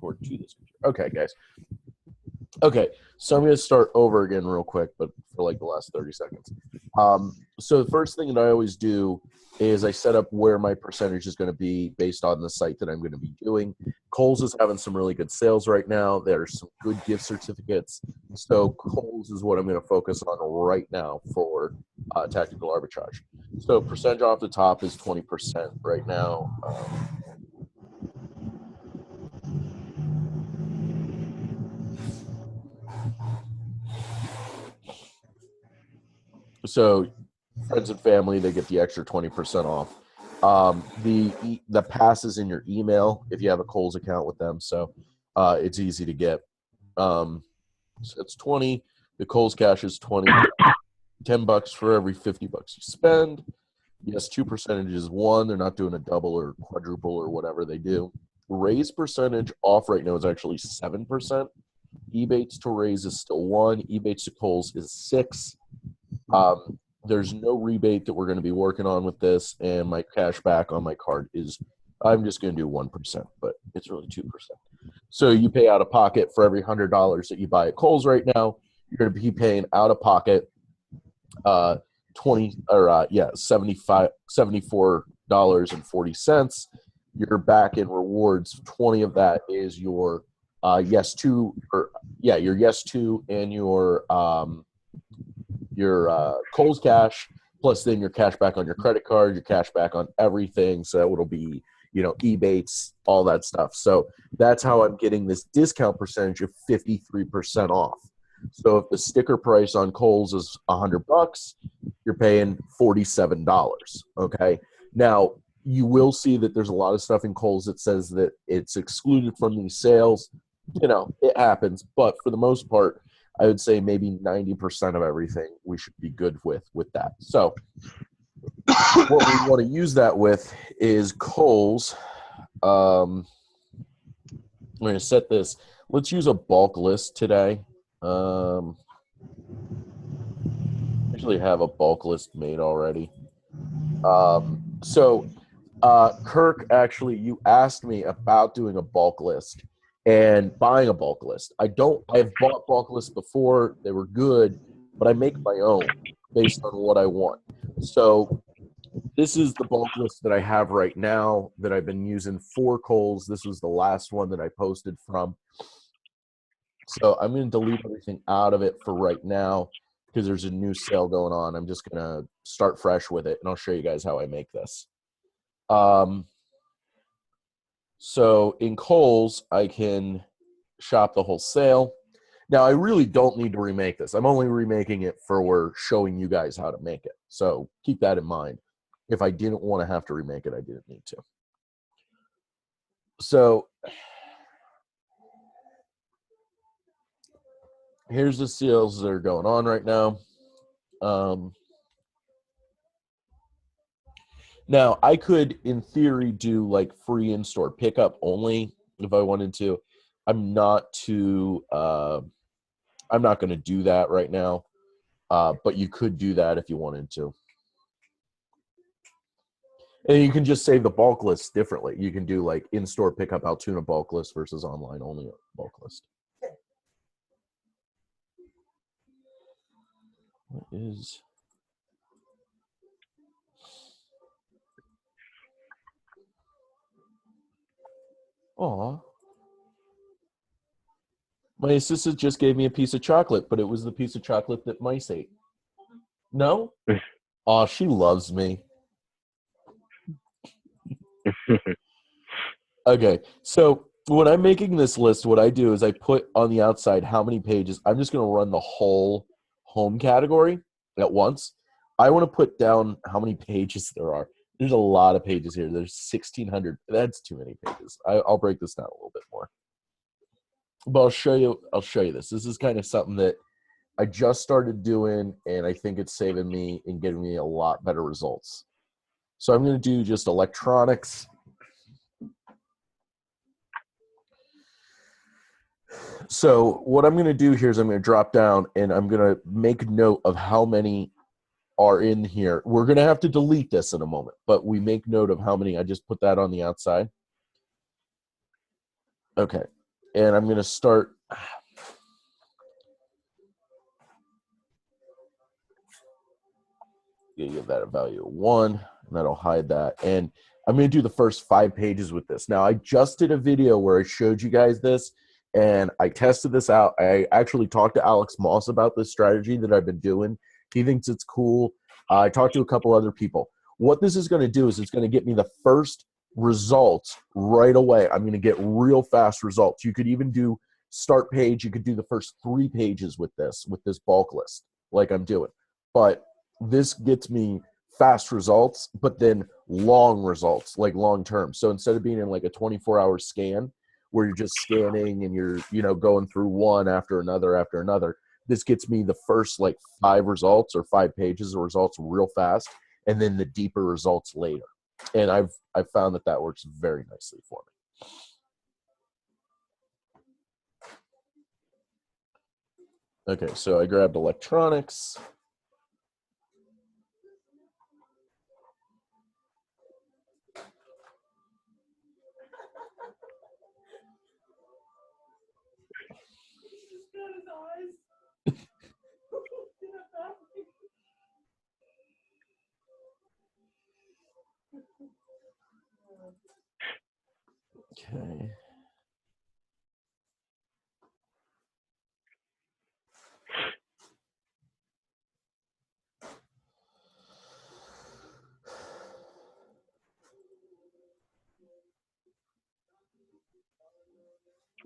record to this computer. Okay, guys. Okay, so I'm going to start over again real quick, but for like the last 30 seconds. So the first thing that I always do is I set up where my percentage is going to be based on the site that I'm going to be doing. Kohl's is having some really good sales right now. There's some good gift certificates. So Kohl's is what I'm going to focus on right now for tactical arbitrage. So percentage off the top is 20% right now. So friends and family, they get the extra 20% off. The pass is in your email if you have a Kohl's account with them, so it's easy to get. So it's 20. The Kohl's cash is 20. $10 for every $50 you spend. Yes, 2% is one. They're not doing a double or quadruple or whatever they do. Raise percentage off right now is actually 7%. Ebates to raise is still 1. Ebates to Kohl's is 6. There's no rebate that we're going to be working on with this, and my cash back on my card is, I'm just going to do 1%, but it's really 2%. So you pay out of pocket for every $100 that you buy at Kohl's right now. You're going to be paying out of pocket $74.40. You're back in rewards. 20 of that is your yes to, your yes to, and your Kohl's cash, plus then your cash back on your credit card, your cash back on everything. So that will be, Ebates, all that stuff. So that's how I'm getting this discount percentage of 53% off. So if the sticker price on Kohl's is $100, you're paying $47. Okay. Now you will see that there's a lot of stuff in Kohl's that says that it's excluded from these sales. It happens, but for the most part, I would say maybe 90% of everything we should be good with that. So what we want to use that with is Kohl's. I'm going to set this. Let's use a bulk list today. Actually have a bulk list made already. Kirk, actually, you asked me about doing a bulk list and buying a bulk list. I've bought bulk lists before. They were good, but I make my own based on what I want. So this is the bulk list that I have right now that I've been using for Kohl's. This was the last one that I posted from. So I'm going to delete everything out of it for right now because there's a new sale going on. I'm just going to start fresh with it, and I'll show you guys how I make this. So in Kohl's, I can shop the whole sale. Now, I really don't need to remake this. I'm only remaking it for showing you guys how to make it. So keep that in mind. If I didn't want to have to remake it, I didn't need to. So here's the sales that are going on right now. Now, I could, in theory, do like free in-store pickup only if I wanted to. I'm not going to do that right now, but you could do that if you wanted to. And you can just save the bulk list differently. You can do like in-store pickup Altoona bulk list versus online only bulk list. What is... Aw. My assistant just gave me a piece of chocolate, but it was the piece of chocolate that mice ate. No? Aw, she loves me. Okay, so when I'm making this list, what I do is I put on the outside how many pages. I'm just going to run the whole home category at once. I want to put down how many pages there are. There's a lot of pages here. There's 1,600. That's too many pages. I'll break this down a little bit more. But I'll show you this. This is kind of something that I just started doing, and I think it's saving me and getting me a lot better results. So I'm going to do just electronics. So what I'm going to do here is I'm going to drop down, and I'm going to make note of how many are in here. We're going to have to delete this in a moment, but we make note of how many. I just put that on the outside. Okay. And I'm going to start. You give that a value of 1, and that'll hide that. And I'm going to do the first 5 pages with this. Now, I just did a video where I showed you guys this, and I tested this out. I actually talked to Alex Moss about this strategy that I've been doing. He thinks it's cool. I talked to a couple other people. What this is going to do is it's going to get me the first results right away. I'm going to get real fast results. You could even do start page. You could do the first 3 pages with this bulk list like I'm doing. But this gets me fast results, but then long results, like long term. So instead of being in like a 24-hour scan where you're just scanning and you're, going through one after another, this gets me the first like 5 results or 5 pages of results real fast, and then the deeper results later. And I've found that works very nicely for me. Okay, so I grabbed electronics. Okay.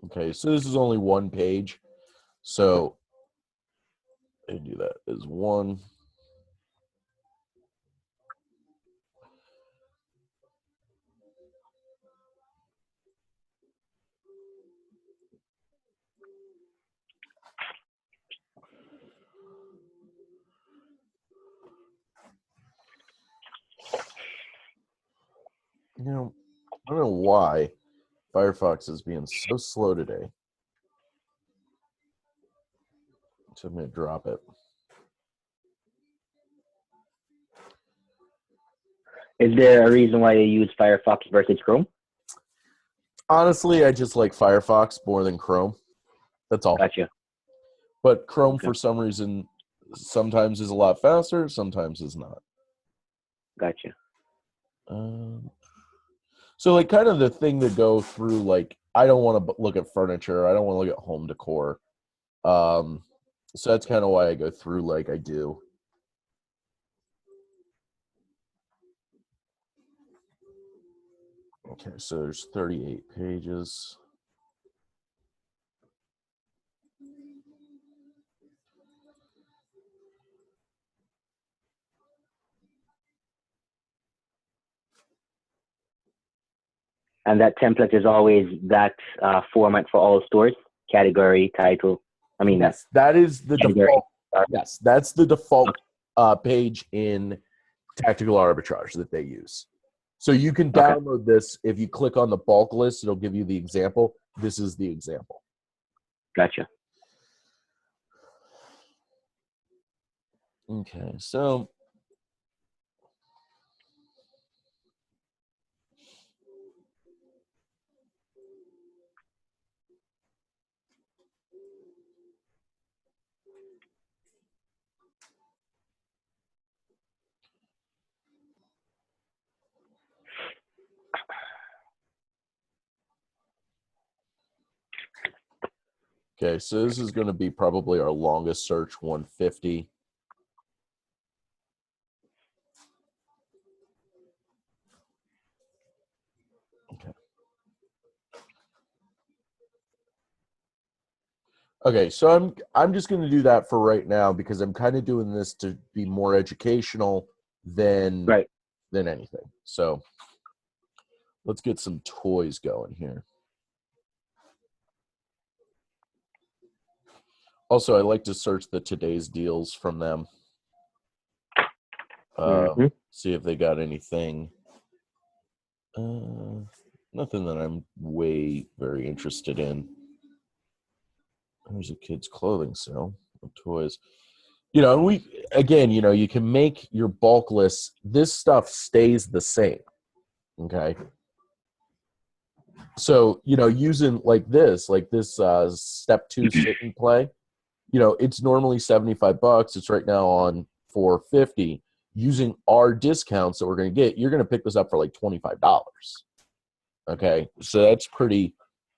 Okay, so this is only 1 page. So I do that as 1. I don't know why Firefox is being so slow today. So I'm going to drop it. Is there a reason why you use Firefox versus Chrome? Honestly, I just like Firefox more than Chrome. That's all. Gotcha. But Chrome, for some reason, sometimes is a lot faster, sometimes is not. Gotcha. So, like, kind of the thing to go through, like, I don't want to look at furniture. I don't want to look at home decor. So that's kind of why I go through like I do. Okay, so there's 38 pages. And that template is always that format for all stores, category, title. I mean, yes, that is the category. default. Yes, that's the default page in Tactical Arbitrage that they use. So you can download this. If you click on the bulk list, it'll give you the example. This is the example. Gotcha. Okay, so okay, so this is going to be probably our longest search, 150. Okay. Okay, so I'm just going to do that for right now because I'm kind of doing this to be more educational than anything. So let's get some toys going here. Also, I like to search the today's deals from them. See if they got anything. Nothing that I'm very interested in. There's a kid's clothing sale of toys. And you can make your bulk lists. This stuff stays the same. Okay. So, using like this step 2 sit and play, it's normally $75. It's right now on 450. Using our discounts that we're going to get, you're going to pick this up for like $25. Okay. So that's pretty.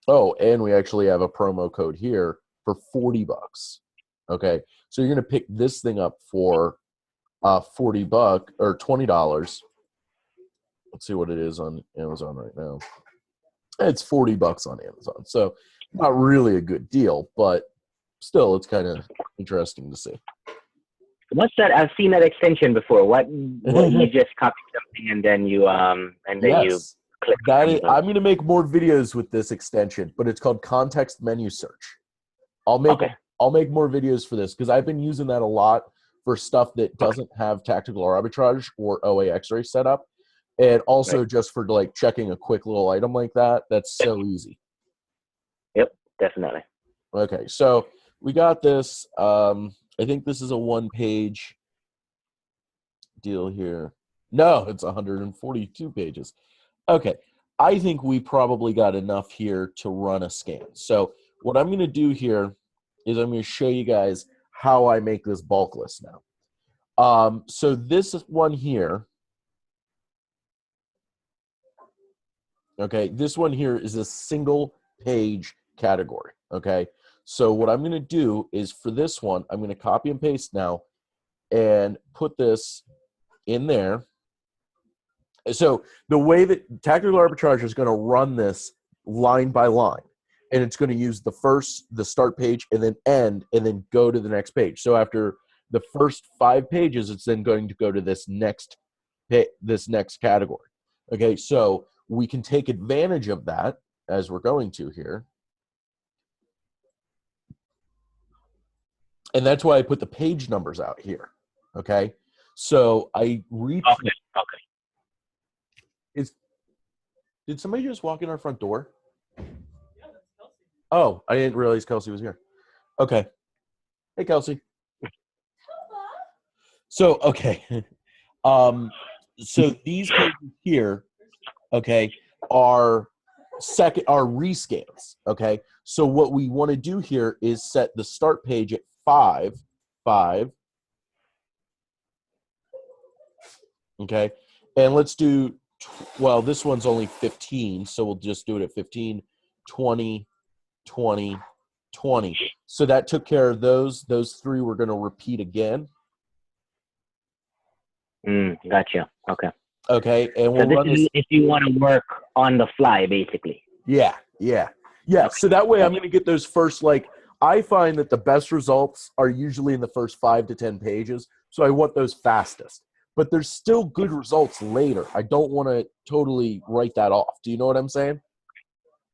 Oh, and we actually have a promo code here for $40. Okay. So you're going to pick this thing up for $40 or $20. Let's see what it is on Amazon right now. It's $40 on Amazon. So not really a good deal, but still it's kind of interesting to see. What's that? I've seen that extension before. What you just copy something and then you you click. I'm going to make more videos with this extension, but it's called context menu search. I'll make more videos for this because I've been using that a lot for stuff that doesn't have tactical arbitrage or OA X-ray set up, and also just for like checking a quick little item like that. That's so easy. Yep, definitely. Okay, so we got this. I think this is a 1-page deal here. No, it's 142 pages. Okay, I think we probably got enough here to run a scan. So what I'm going to do here is I'm going to show you guys how I make this bulk list now. So this one here, okay, this one here is a single page category, okay? So what I'm going to do is for this one, I'm going to copy and paste now and put this in there. So the way that tactical arbitrage is going to run this line by line, and it's going to use the start page and then end and then go to the next page. So after the first 5 pages, it's then going to go to this next category. Okay, so we can take advantage of that as we're going to here. And that's why I put the page numbers out here. Okay, so I repeat. Okay. Did somebody just walk in our front door? Yeah, that's Kelsey. Oh, I didn't realize Kelsey was here. Okay. Hey, Kelsey. So, okay. So these pages here, okay, are rescans. Okay. So what we want to do here is set the start page at 5. Okay. And let's do, well, this one's only 15, so we'll just do it at 15, 20, 20, 20. So that took care of those. Those 3 we're going to repeat again. Gotcha. Okay. Okay. And we'll run this if you want to work on the fly, basically. Yeah. So that way I'm going to get those first, I find that the best results are usually in the first 5 to 10 pages. So I want those fastest. But there's still good results later. I don't want to totally write that off. Do you know what I'm saying?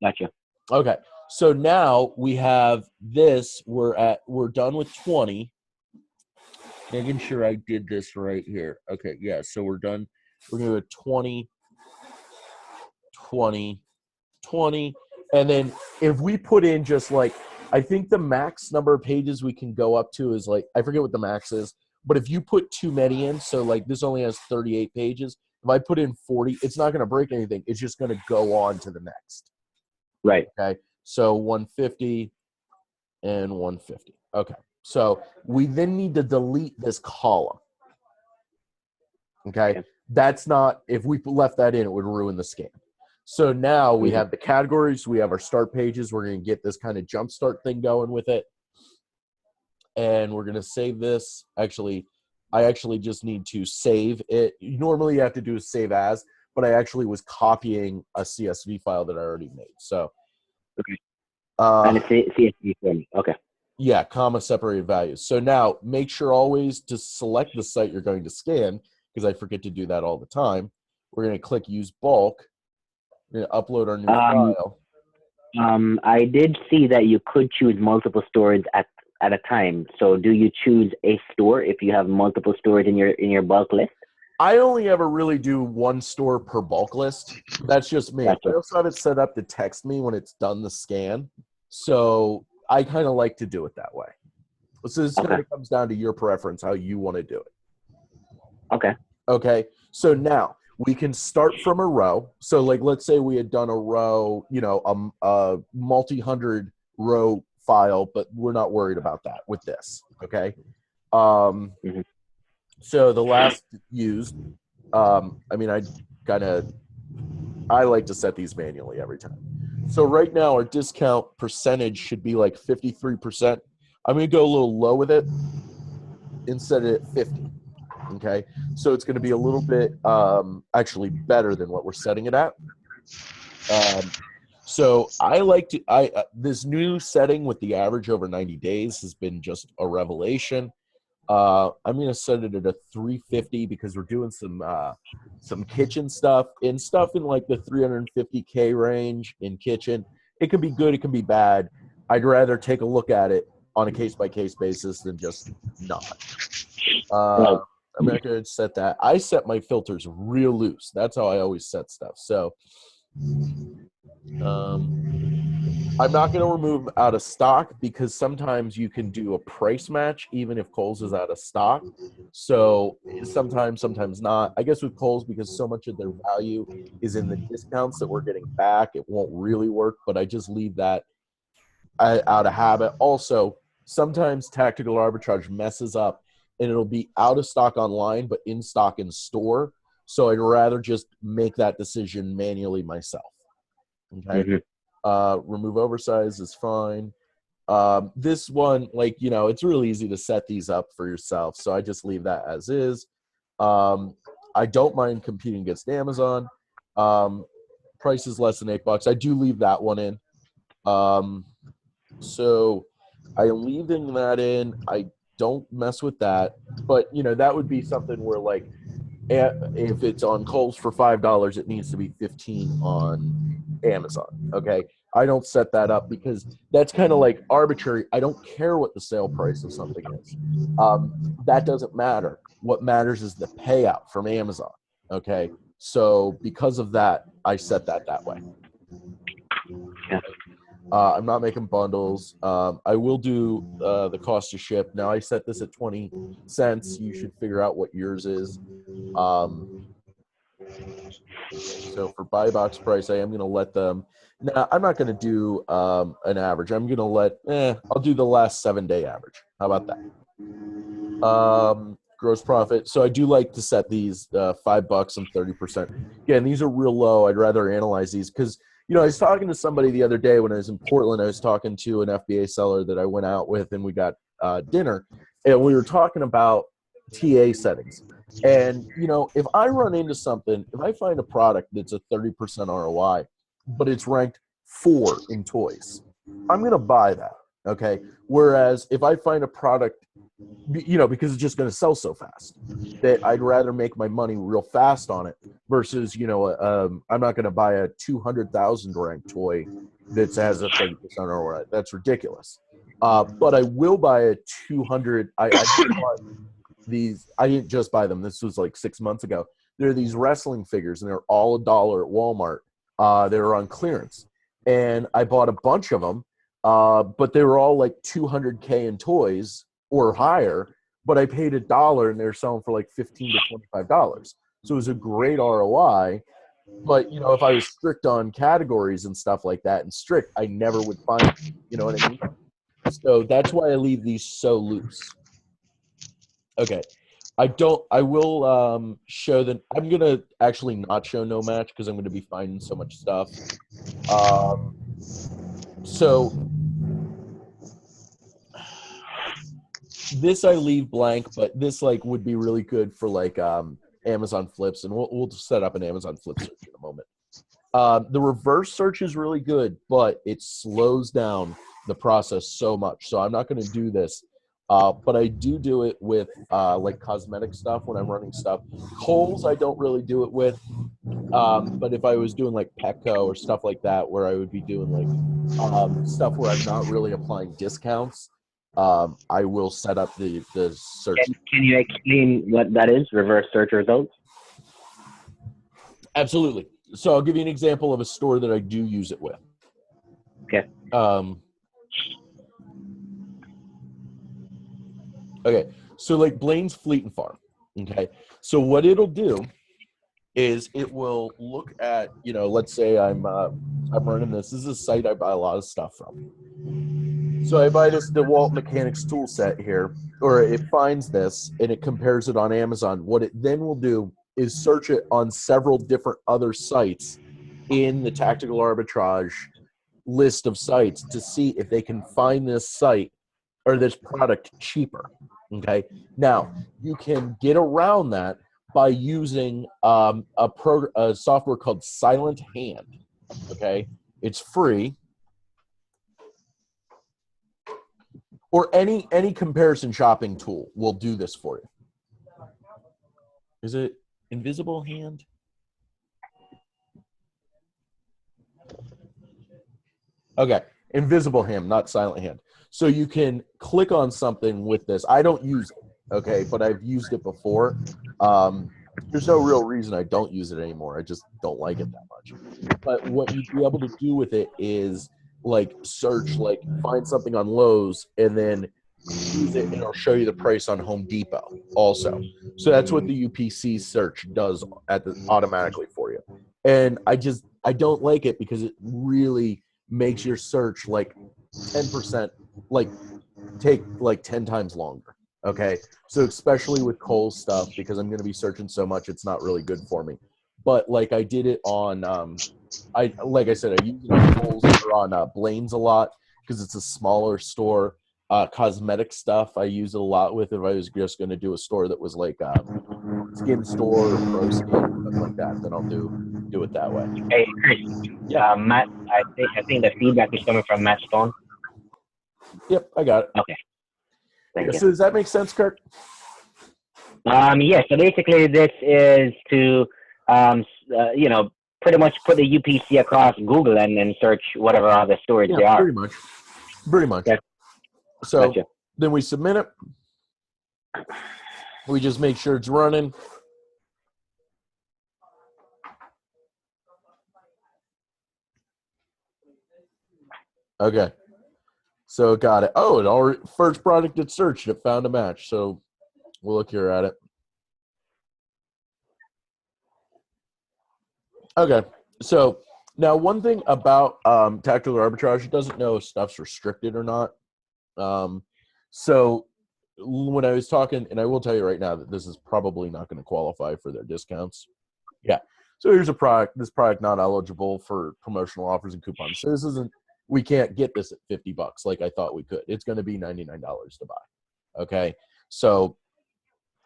Gotcha. Okay. So now we have this. We're done with 20. Making sure I did this right here. Okay, yeah. So we're done. We're going to do 20, 20, 20. And then if we put in just I think the max number of pages we can go up to is I forget what the max is, but if you put too many in, so this only has 38 pages, if I put in 40, it's not going to break anything. It's just going to go on to the next. Right. Okay. So 150 and 150. Okay. So we then need to delete this column. Okay. That's not, if we left that in, it would ruin the scan. So now we have the categories, we have our start pages. We're going to get this kind of jump start thing going with it. And we're going to save this. Actually, I actually just need to save it. Normally you have to do a save as, but I actually was copying a CSV file that I already made. So, okay. And it's CSV for me. Okay. Yeah, comma separated values. So now make sure always to select the site you're going to scan, because I forget to do that all the time. We're going to click use bulk. We're going to upload our new file. I did see that you could choose multiple stores at a time. So do you choose a store if you have multiple stores in your bulk list? I only ever really do 1 store per bulk list. That's just me. Gotcha. I also have it set up to text me when it's done the scan. So I kind of like to do it that way. So this kind of comes down to your preference, how you want to do it. Okay. Okay. So now we can start from a row. So, like, let's say we had done a row, a multi-hundred row file, but we're not worried about that with this. Okay. Um, Mhm. so the last used, I mean, I like to set these manually every time. So right now our discount percentage should be like 53%. I'm going to go a little low with it and set it at 50. Okay. So it's going to be a little bit actually better than what we're setting it at. So I like to this new setting with the average over 90 days has been just a revelation. I'm gonna set it at a 350 because we're doing some kitchen stuff and stuff in like the 350K range in kitchen. It can be good, it can be bad. I'd rather take a look at it on a case by case basis than just not. Right. I'm not gonna set that. I set my filters real loose. That's how I always set stuff. So I'm not going to remove them out of stock because sometimes you can do a price match even if Kohl's is out of stock. So sometimes not. I guess with Kohl's, because so much of their value is in the discounts that we're getting back, it won't really work, but I just leave that out of habit. Also, sometimes tactical arbitrage messes up and it'll be out of stock online but in stock in store. So I'd rather just make that decision manually myself. Okay. Mhm. Remove oversize is fine. This one, like, it's really easy to set these up for yourself. So I just leave that as is. I don't mind competing against Amazon. Price is less than $8. I do leave that one in. So I am leaving that in. I don't mess with that. But, that would be something where, like, if it's on Kohl's for $5, it needs to be 15 on Amazon. Okay. I don't set that up because that's kind of like arbitrary. I don't care what the sale price of something is. That doesn't matter. What matters is the payout from Amazon. Okay. So because of that, I set that way. Yeah. I'm not making bundles. I will do the cost to ship. Now I set this at 20 cents. You should figure out what yours is. So for buy box price, I am going to let them. Now I'm not going to do an average. I'm going to I'll do the last 7-day average. How about that? Gross profit. So I do like to set these $5 and 30%. Again, these are real low. I'd rather analyze these because, I was talking to somebody the other day when I was in Portland. I was talking to an FBA seller that I went out with and we got dinner, and we were talking about TA settings. And, if I run into something, if I find a product that's a 30% ROI, but it's ranked 4 in toys, I'm going to buy that. Okay. Whereas if I find a product, because it's just going to sell so fast that I'd rather make my money real fast on it versus, I'm not going to buy a 200,000 ranked toy that has a 30% ROI. That's ridiculous. But I will buy a 200. I bought these. I didn't just buy them. This was like 6 months ago. There are these wrestling figures, and they're all $1 at Walmart. They were on clearance, and I bought a bunch of them. But they were all like 200K in toys or higher. But I paid $1, and they're selling for like $15 to $25. So it was a great ROI. But if I was strict on categories and stuff like that, and strict, I never would find them. You know what I mean? So that's why I leave these so loose. Okay. I will show them. I'm going to actually not show no match because I'm going to be finding so much stuff. So this I leave blank, but this like would be really good for like Amazon flips, and we'll set up an Amazon flip search in a moment. The reverse search is really good, but it slows down the process so much. So I'm not going to do this. But I do it with like cosmetic stuff when I'm running stuff. Kohl's, I don't really do it with. But if I was doing like Petco or stuff like that, where I would be doing like stuff where I'm not really applying discounts, I will set up the search. Can you explain what that is? Reverse search results. Absolutely. So I'll give you an example of a store that I do use it with. Okay. Okay. So like Blaine's Fleet and Farm. Okay. So what it'll do is it will look at, let's say I'm running this. This is a site I buy a lot of stuff from. So I buy this DeWalt Mechanics tool set here, or it finds this and it compares it on Amazon. What it then will do is search it on several different other sites in the tactical arbitrage list of sites to see if they can find this site or this product cheaper. Okay. Now you can get around that by using a software called Silent Hand. Okay. It's free. Or any comparison shopping tool will do this for you. Is it Invisible Hand? Okay, Invisible Hand, not Silent Hand. So you can click on something with this. I don't use it, okay, but I've used it before. There's no real reason I don't use it anymore. I just don't like it that much. But what you'd be able to do with it is like search, like find something on Lowe's and then use it and it'll show you the price on Home Depot also. So that's what the UPC search does automatically for you. And I don't like it because it really makes your search like 10%, like take like 10 times longer. Okay. So especially with Kohl's stuff, because I'm going to be searching so much, it's not really good for me. But like I did it on, like I said, I use it on Kohl's or on Blaine's a lot because it's a smaller store. Cosmetic stuff I use it a lot with if I was just going to do a store that was like skin store or pro skin, stuff like that, then I'll do it that way. Hey, Chris. Yeah. Matt, I think the feedback is coming from Matt's phone. Yep, I got it. Okay. Thank you. So does that make sense, Kirk? Yeah. So basically, this is to pretty much put the UPC across Google and then search whatever other storage they are. Pretty much. Okay. So Gotcha. Then we submit it. We just make sure it's running. Okay. So got it. Oh, it already first product it searched. It found a match. So we'll look here at it. Okay. So now one thing about tactical arbitrage, it doesn't know if stuff's restricted or not. So when I was talking, and I will tell you right now that this is probably not going to qualify for their discounts. Yeah. So here's a product. This product not eligible for promotional offers and coupons. So this isn't. We can't get this at $50 like I thought we could. It's going to be $99 to buy. Okay. So,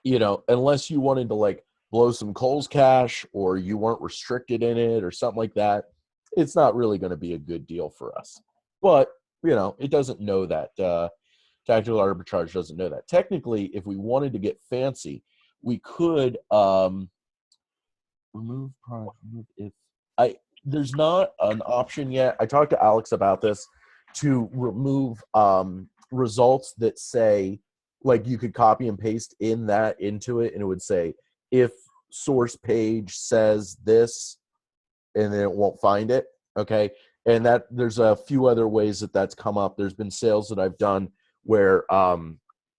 unless you wanted to like blow some Kohl's cash or you weren't restricted in it or something like that, it's not really going to be a good deal for us. But, it doesn't know that. Tactical arbitrage doesn't know that. Technically, if we wanted to get fancy, we could remove product. There's not an option yet. I talked to Alex about this to remove results that say, like you could copy and paste into it, and it would say, if source page says this, and then it won't find it. Okay. And that there's a few other ways that that's come up. There's been sales that I've done where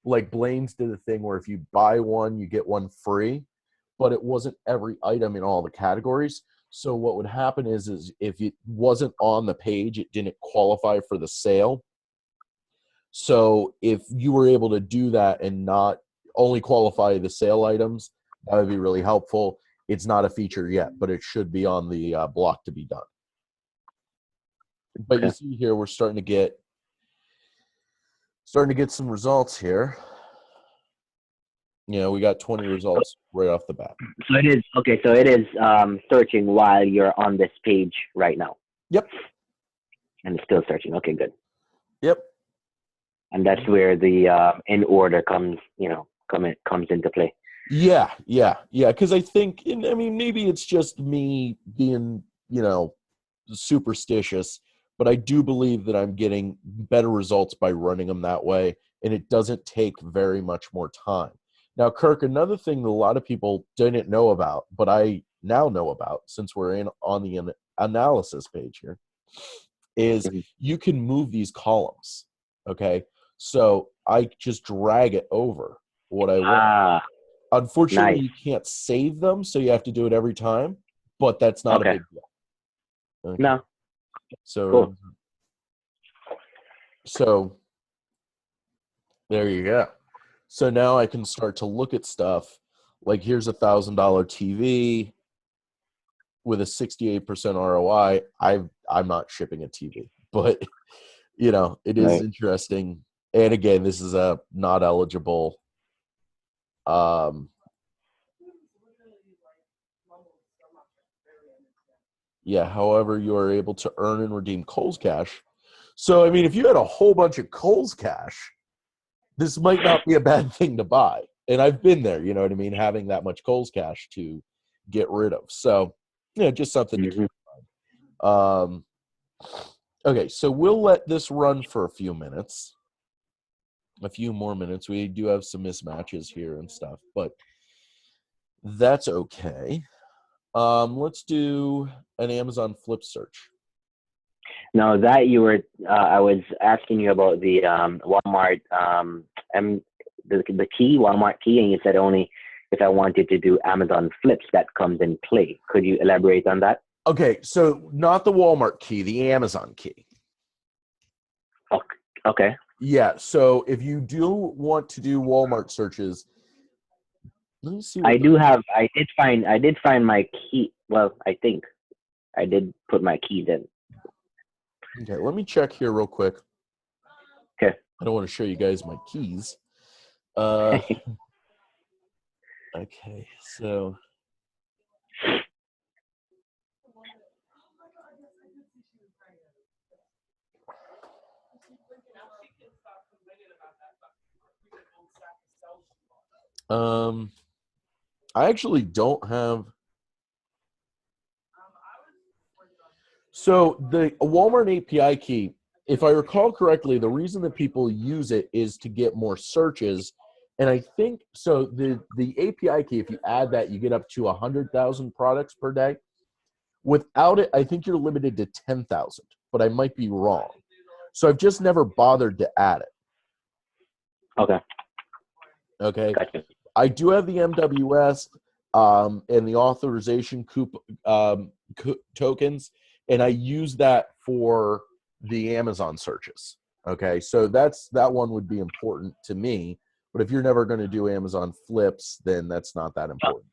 like Blaine's did a thing where if you buy one, you get one free, but it wasn't every item in all the categories. So what would happen is if it wasn't on the page, it didn't qualify for the sale. So if you were able to do that and not only qualify the sale items, that would be really helpful. It's not a feature yet, but it should be on the block to be done. But you see here, we're starting to get some results here. We got 20 results right off the bat. So it is okay. So it is searching while you're on this page right now. Yep. And it's still searching. Okay, good. Yep. And that's where the in order comes into play. Yeah. Because I think, maybe it's just me being, superstitious, but I do believe that I'm getting better results by running them that way, and it doesn't take very much more time. Now, Kirk, another thing that a lot of people didn't know about, but I now know about since we're on the analysis page here, is you can move these columns, okay? So I just drag it over what I want. Unfortunately, Nice. you can't save them, so you have to do it every time, but that's not a Okay. big deal. Okay. No. So, Cool. so there you go. So now I can start to look at stuff like here's $1,000 TV with a 68% ROI. I'm not shipping a TV, but it is Right. interesting. And again, this is a not eligible. However, you are able to earn and redeem Kohl's Cash. So, I mean, if you had a whole bunch of Kohl's Cash, this might not be a bad thing to buy. And I've been there, you know what I mean, having that much Kohl's Cash to get rid of. So, just something to keep in mind. Okay, so we'll let this run for a few more minutes. We do have some mismatches here and stuff, but that's okay. Let's do an Amazon flip search. Now that you were, I was asking you about the Walmart, the key, Walmart key, and you said only if I wanted to do Amazon flips that comes in play. Could you elaborate on that? Okay, so not the Walmart key, the Amazon key. Okay. Yeah, so if you do want to do Walmart searches, let me see. I did find my key. Well, I think I did put my keys in. Okay, let me check here real quick. Okay. I don't want to show you guys my keys. Okay, so I actually don't have. So the Walmart API key, if I recall correctly, the reason that people use it is to get more searches. And I think so the API key, if you add that, you get up to 100,000 products per day. Without it, I think you're limited to 10,000, but I might be wrong. So I've just never bothered to add it. Okay. Okay. Gotcha. I do have the MWS and the authorization tokens, and I use that for the Amazon searches. Okay, so that one would be important to me. But if you're never going to do Amazon flips, then that's not that important.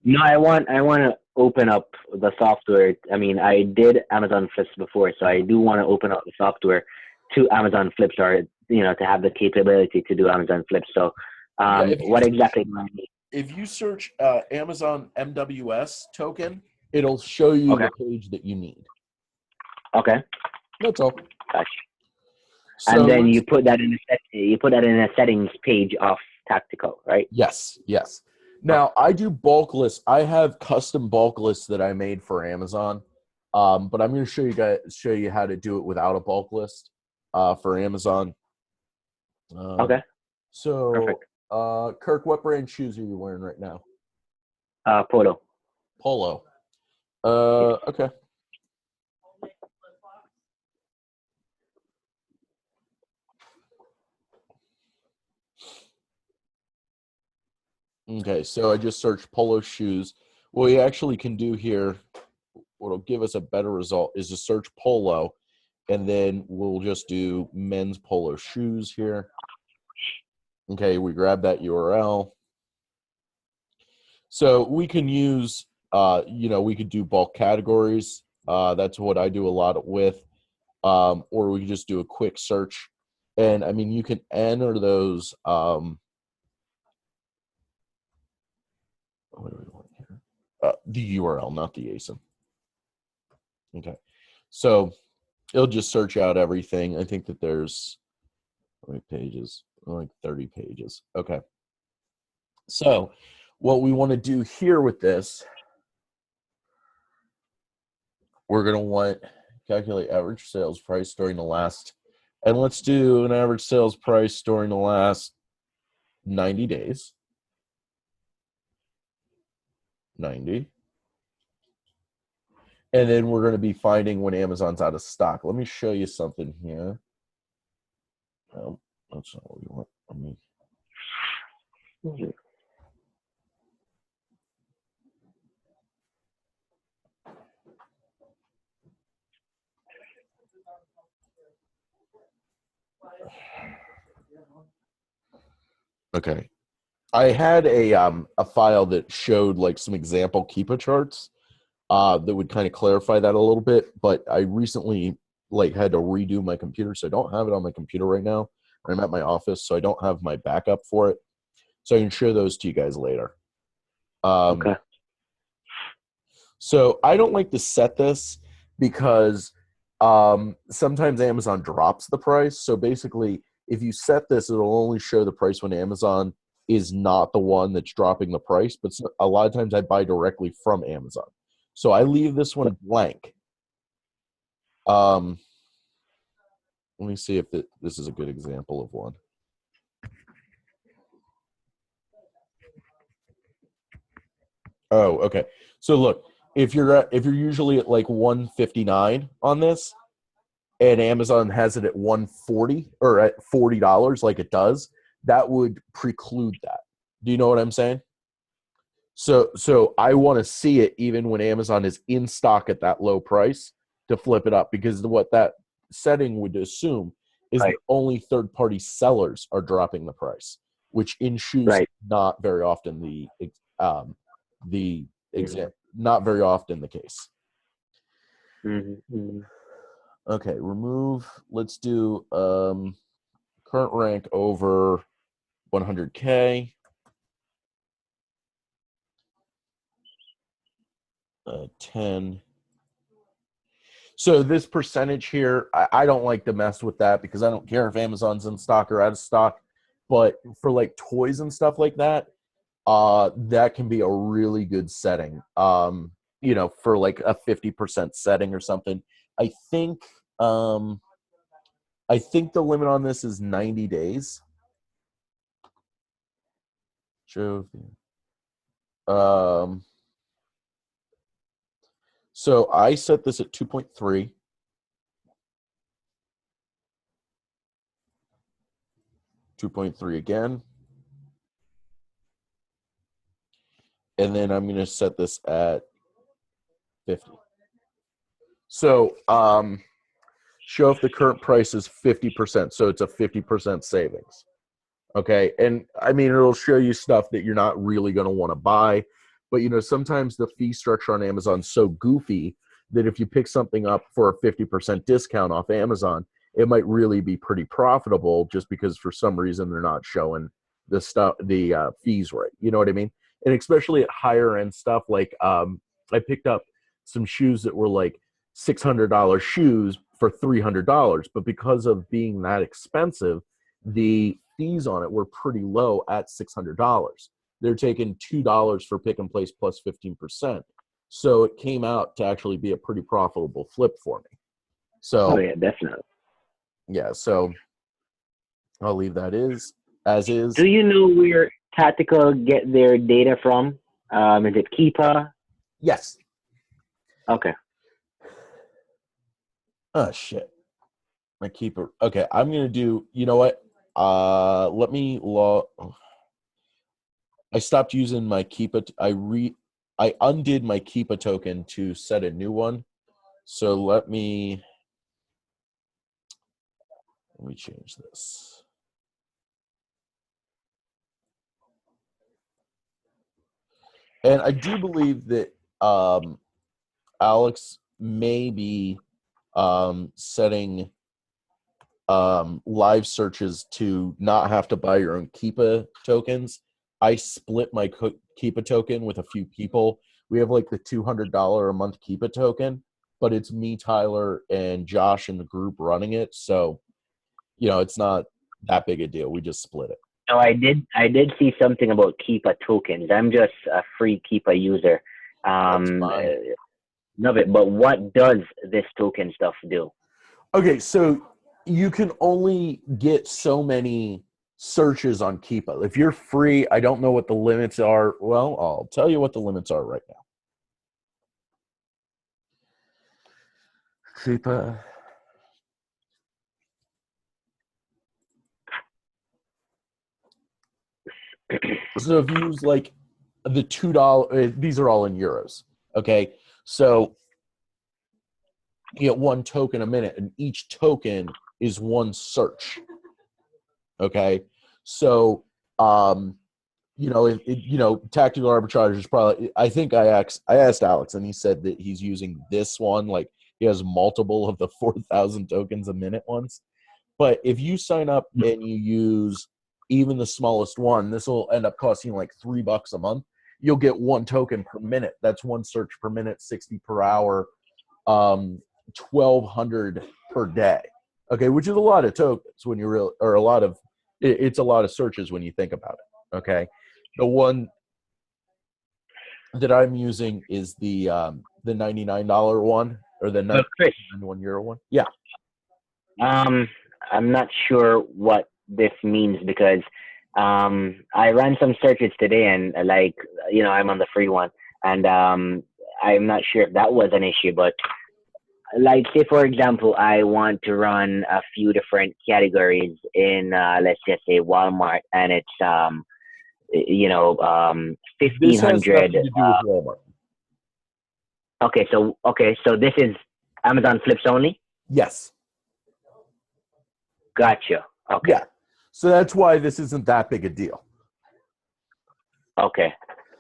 No, I want to open up the software. I mean, I did Amazon flips before, so I do want to open up the software to Amazon flips, or to have the capability to do Amazon flips. So, what exactly do I need? If you search Amazon MWS token, it'll show you the page that you need. Okay. That's all. Gotcha. So and then you put that in a settings page of Tactical, right? Yes. Now I do bulk lists. I have custom bulk lists that I made for Amazon, but I'm going to show you how to do it without a bulk list for Amazon. Okay. So, perfect. Kirk, what brand shoes are you wearing right now? Polo. Polo. Okay. Okay, so I just searched Polo shoes. What we actually can do here, what'll give us a better result, is to search Polo, and then we'll just do men's Polo shoes here. Okay, we grab that URL. So we can use, we could do bulk categories. That's what I do a lot with. Or we can just do a quick search. And I mean, you can enter those. What do we want here? The URL, not the ASIN. Okay. So it'll just search out everything. I think that there's how many pages? Like 30 pages. Okay. So what we want to do here with this, we're going to want calculate average sales price during the last, and let's do an average sales price during the last 90 days. 90. And then we're going to be finding when Amazon's out of stock. Let me show you something here. Oh, that's not what we want. Okay. I had a file that showed like some example Keepa charts that would kind of clarify that a little bit, but I recently like had to redo my computer, so I don't have it on my computer right now. I'm at my office, so I don't have my backup for it. So I can share those to you guys later. Okay. So I don't like to set this because sometimes Amazon drops the price. So basically, if you set this, it'll only show the price when Amazon is not the one that's dropping the price. But a lot of times I buy directly from Amazon. So I leave this one blank. Let me see if this is a good example of one. Oh, okay. So look, if you're usually at like 159 on this, and Amazon has it at 140 or at $40 like it does, that would preclude that. Do you know what I'm saying? So I want to see it even when Amazon is in stock at that low price to flip it up, because what that setting would assume is that Right. only third-party sellers are dropping the price, which in shoes Right. not very often not very often the case. Mm-hmm. Okay, remove. Let's do current rank over 100K. 10. So this percentage here, I don't like to mess with that because I don't care if Amazon's in stock or out of stock. But for like toys and stuff like that, that can be a really good setting. For like a 50% setting or something. I think um, I think the limit on this is 90 days. Um, so I set this at 2.3. 2.3 again. And then I'm going to set this at 50. So show if the current price is 50%. So it's a 50% savings. Okay. And I mean, it'll show you stuff that you're not really going to want to buy. But, sometimes the fee structure on Amazon's so goofy that if you pick something up for a 50% discount off Amazon, it might really be pretty profitable just because for some reason they're not showing the fees right. You know what I mean? And especially at higher end stuff, like I picked up some shoes that were like $600 shoes for $300, but because of being that expensive, the fees on it were pretty low at $600. They're taking $2 for pick and place plus 15%. So it came out to actually be a pretty profitable flip for me. Oh So yeah, definitely. yeah, so I'll leave that as is. Do you know where Tactical get their data from? Is it Keepa? Yes. Okay. Oh shit. My keeper. Okay, I'm gonna do. You know what? Let me log. I stopped using my Keepa. I undid my Keepa token to set a new one. So let me change this. And I do believe that Alex may be setting live searches to not have to buy your own Keepa tokens. I split my Keepa token with a few people. We have like the $200 a month Keepa token, but it's me, Tyler, and Josh in the group running it. So, it's not that big a deal. We just split it. No, I did see something about Keepa tokens. I'm just a free Keepa user. That's fine. Love it. But what does this token stuff do? Okay, so you can only get so many searches on Keepa. If you're free, I don't know what the limits are. Well, I'll tell you what the limits are right now. Keepa. So if you use like the $2, these are all in euros. Okay, so you get one token a minute, and each token is one search. Okay, so tactical arbitrage is probably. I think I asked Alex, and he said that he's using this one. Like he has multiple of the 4,000 tokens a minute ones. But if you sign up and you use even the smallest one, this will end up costing like $3 a month. You'll get one token per minute. That's one search per minute, 60 per hour, 1,200 per day. Okay, which is a lot of tokens when you really, or a lot of, it's a lot of searches when you think about it. Okay, the one that I'm using is the $99 one or the But Chris, €91 one. Yeah. I'm not sure what this means because I ran some searches today and I'm on the free one and I'm not sure if that was an issue, but like say for example I want to run a few different categories in let's just say Walmart and it's This has 1500 nothing to do with Walmart. so this is Amazon Flips only. Yes. Gotcha. Okay. Yeah. So that's why this isn't that big a deal. Okay.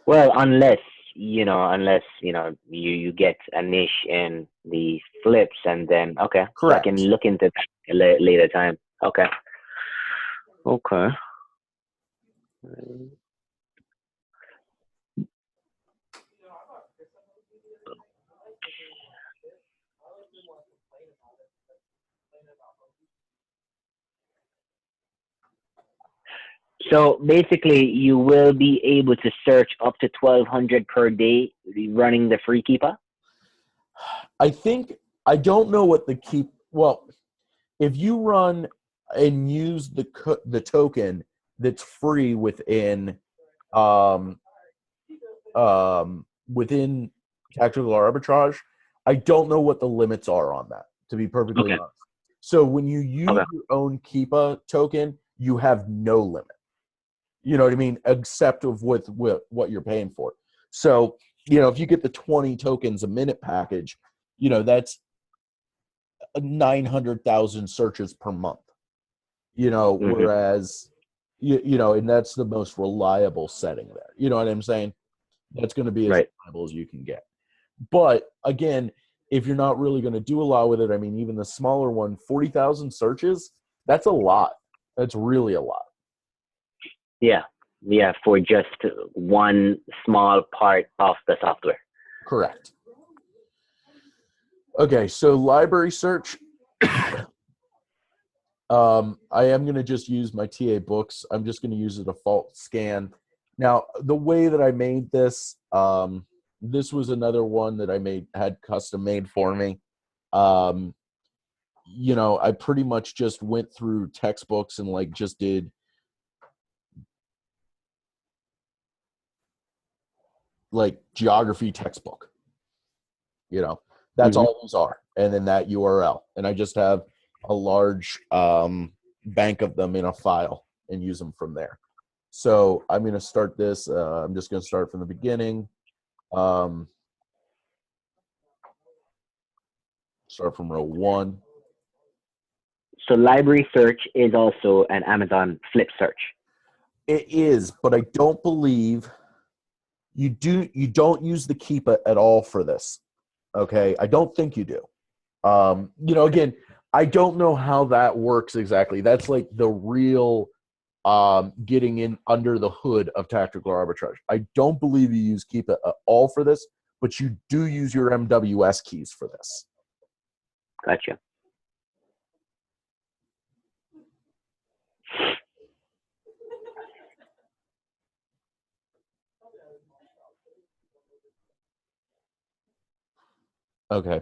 Well, unless you get a niche in the flips, and then okay, Correct. So I can look into that later time. Okay. Okay. So basically, you will be able to search up to 1,200 per day running the free keeper. I don't know what the keep. Well, if you run and use the token that's free um within tactical arbitrage, I don't know what the limits are on that. To be perfectly Okay. honest, so when you use Okay. your own Keepa token, you have no limit. You know what I mean? Except of with what you're paying for. So, if you get the 20 tokens a minute package, that's 900,000 searches per month. Mm-hmm. Whereas, and that's the most reliable setting there. You know what I'm saying? That's going to be as Right. reliable as you can get. But again, if you're not really going to do a lot with it, I mean, even the smaller one, 40,000 searches, that's a lot. That's really a lot. Yeah. Yeah. For just one small part of the software. Correct. Okay, so library search. I am going to just use my TA books. I'm just going to use a default scan. Now, the way that I made this, this was another one that had custom made for me. I pretty much just went through textbooks and like just did like geography textbook. That's Mm-hmm. all these are. And then that URL. And I just have a large bank of them in a file and use them from there. So I'm going to start this. I'm just going to start from the beginning. Start from row 1. So library search is also an Amazon Flip search. It is, but I don't believe you don't use the Keepa at all for this. Okay, I don't think you do. Again, I don't know how that works exactly. That's like the real getting in under the hood of tactical arbitrage. I don't believe you use Keepa at all for this, but you do use your MWS keys for this. Gotcha. Okay.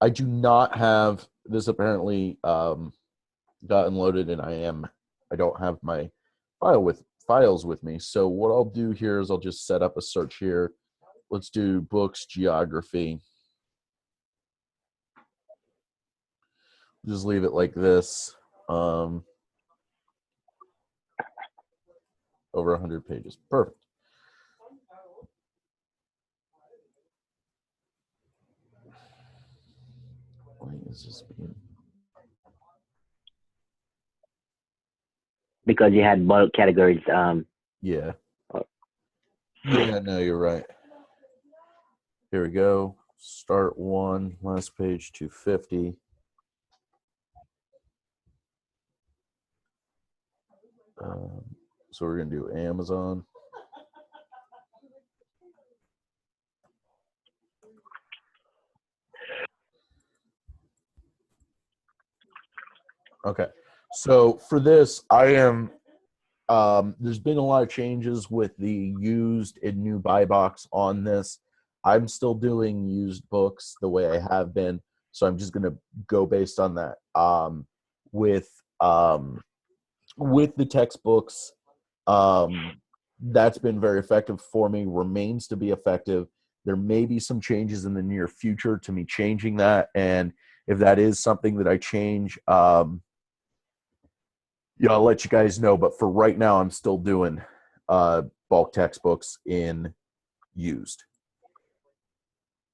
I do not have this apparently gotten loaded, and I don't have my files with me. So what I'll do here is I'll just set up a search here. Let's do books, geography. Just leave it like this. Over 100 pages. Perfect. Why is this being... because you had bulk categories. Yeah. Yeah, no, you're right. Here we go. Start one, last page 250. So we're going to do Amazon. Okay. So for this, I am there's been a lot of changes with the used and new buy box on this. I'm still doing used books the way I have been, so I'm just going to go based on that. With with the textbooks, that's been very effective for me, remains to be effective. There may be some changes in the near future to me changing that, and if that is something that I change, I'll let you guys know. But for right now, I'm still doing bulk textbooks in used.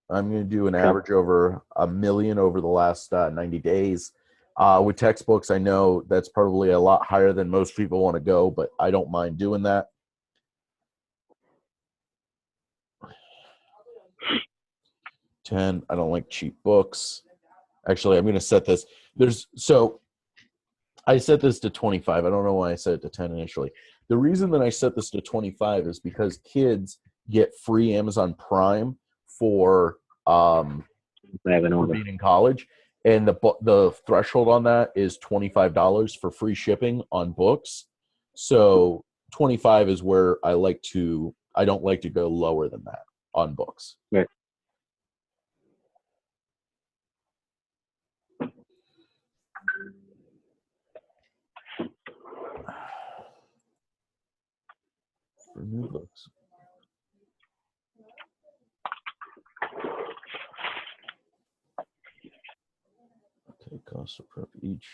I'm going to do an average over 1 million over the last 90 days. With textbooks, I know that's probably a lot higher than most people want to go, but I don't mind doing that. $10. I don't like cheap books. Actually, I'm going to set this. I set this to 25. I don't know why I set it to 10 initially. The reason that I set this to 25 is because kids get free Amazon Prime for being in college, and the threshold on that is $25 for free shipping on books. So 25 is where I don't like to go lower than that on books. Right. For new books. Okay, cost of prep each.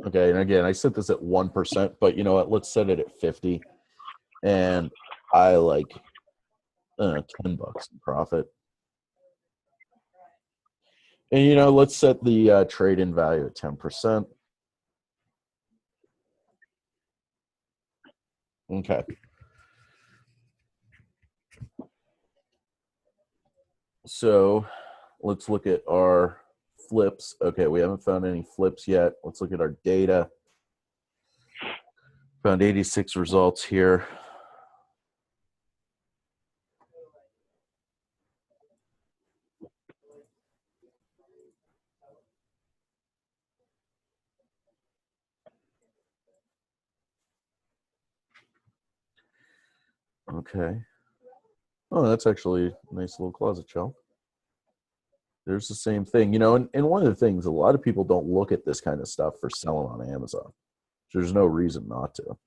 Okay, and again, I set this at 1%, but you know what? Let's set it at 50, and I like $10 in profit. And let's set the trade-in value at 10%. Okay. So let's look at our flips. Okay, we haven't found any flips yet. Let's look at our data. Found 86 results here. Okay. Oh, that's actually a nice little closet shelf. There's the same thing, and one of the things, a lot of people don't look at this kind of stuff for selling on Amazon. There's no reason not to.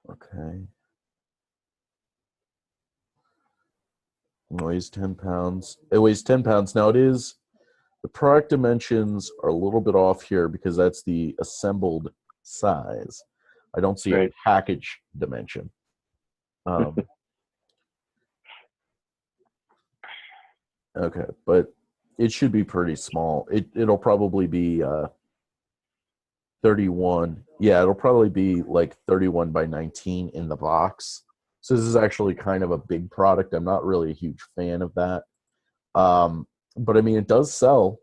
Okay. It weighs 10 pounds. It weighs 10 pounds. Now the product dimensions are a little bit off here because that's the assembled size. I don't see a package dimension. Okay, but it should be pretty small. It'll probably be 31. Yeah, it'll probably be like 31 by 19 in the box. So this is actually kind of a big product. I'm not really a huge fan of that. But I mean, it does sell.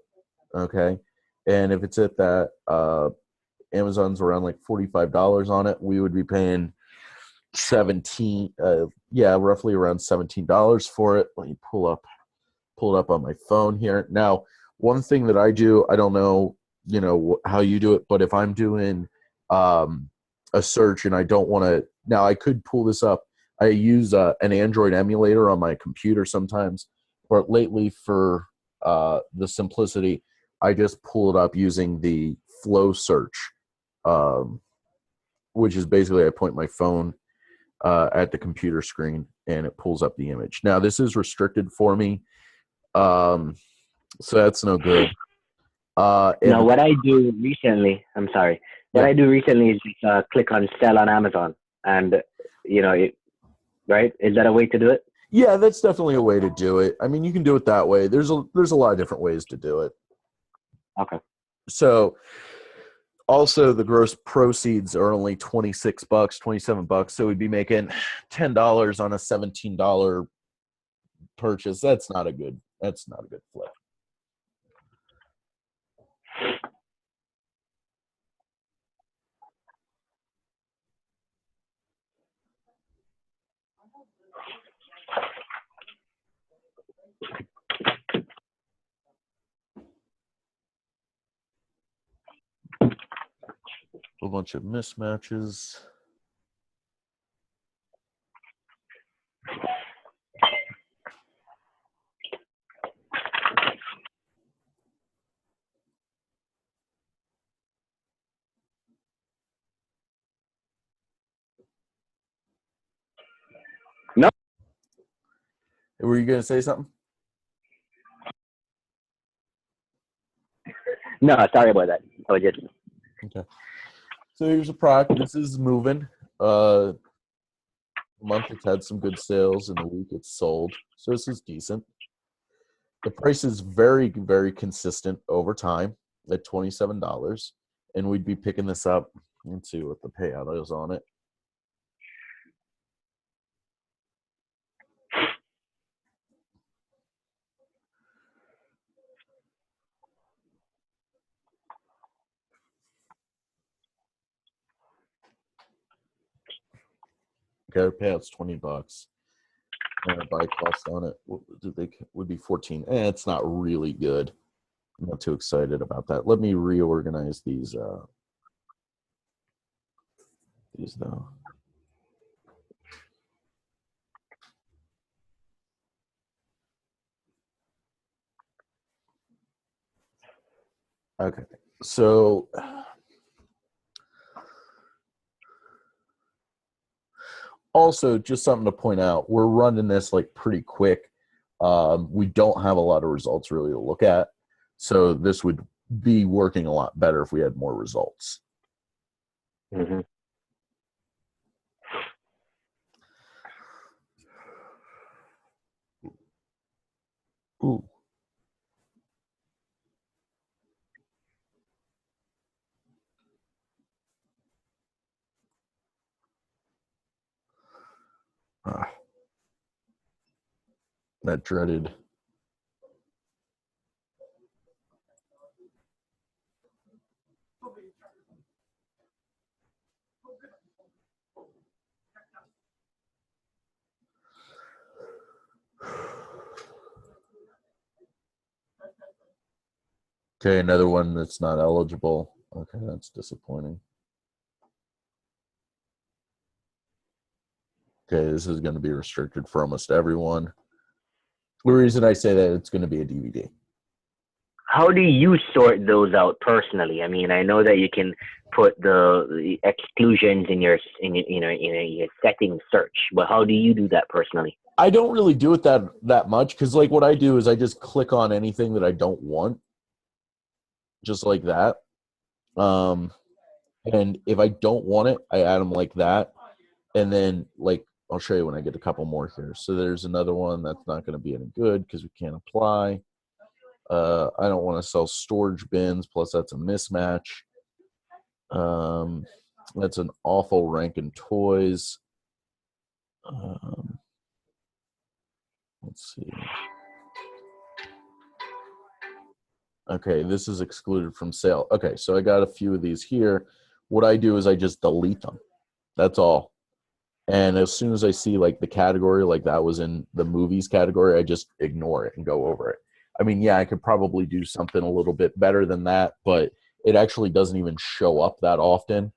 Okay. And if it's at that, Amazon's around like $45 on it, we would be paying roughly around $17 for it. Let me pull it up on my phone here. Now, one thing that I do, I don't know, how you do it, but if I'm doing a search and I don't want to, now I could pull this up. I use an Android emulator on my computer sometimes, but lately for the simplicity, I just pull it up using the Flow search, which is basically I point my phone at the computer screen and it pulls up the image. Now, this is restricted for me, so that's no good. Now, what I do recently, I do recently is just click on sell on Amazon, and right? Is that a way to do it? Yeah, that's definitely a way to do it. I mean, you can do it that way. There's a lot of different ways to do it. Okay. So also the gross proceeds are only 26 bucks, 27 bucks. So we'd be making $10 on a $17 purchase. That's not a good flip. A bunch of mismatches. No. Were you going to say something? No, sorry about that. I was just. Okay. So here's a product. This is moving. Month it's had some good sales. In the week it's sold. So this is decent. The price is very, very consistent over time at $27. And we'd be picking this up. Let's see what the payout is on it. Okay, our payout's $20. And our buy cost on it would be 14. It's not really good. I'm not too excited about that. Let me reorganize these though. Okay. So also just something to point out, we're running this like pretty quick. We don't have a lot of results really to look at. So this would be working a lot better if we had more results. Mm-hmm. Ooh. Ah, that dreaded. Okay, another one that's not eligible. Okay, that's disappointing. Okay, this is going to be restricted for almost everyone. The reason I say that, it's going to be a DVD. How do you sort those out personally? I mean, I know that you can put the exclusions in your settings search, but how do you do that personally? I don't really do it that much because like what I do is I just click on anything that I don't want, just like that. Um, and if I don't want it, I add them like that, and then like I'll show you when I get a couple more here. So there's another one that's not going to be any good because we can't apply. I don't want to sell storage bins. Plus, that's a mismatch. Um, that's an awful Rankin Toys. Let's see. Okay, this is excluded from sale. Okay, so I got a few of these here. What I do is I just delete them. That's all. And as soon as I see like the category, like that was in the movies category, I just ignore it and go over it. I mean, yeah, I could probably do something a little bit better than that, but it actually doesn't even show up that often.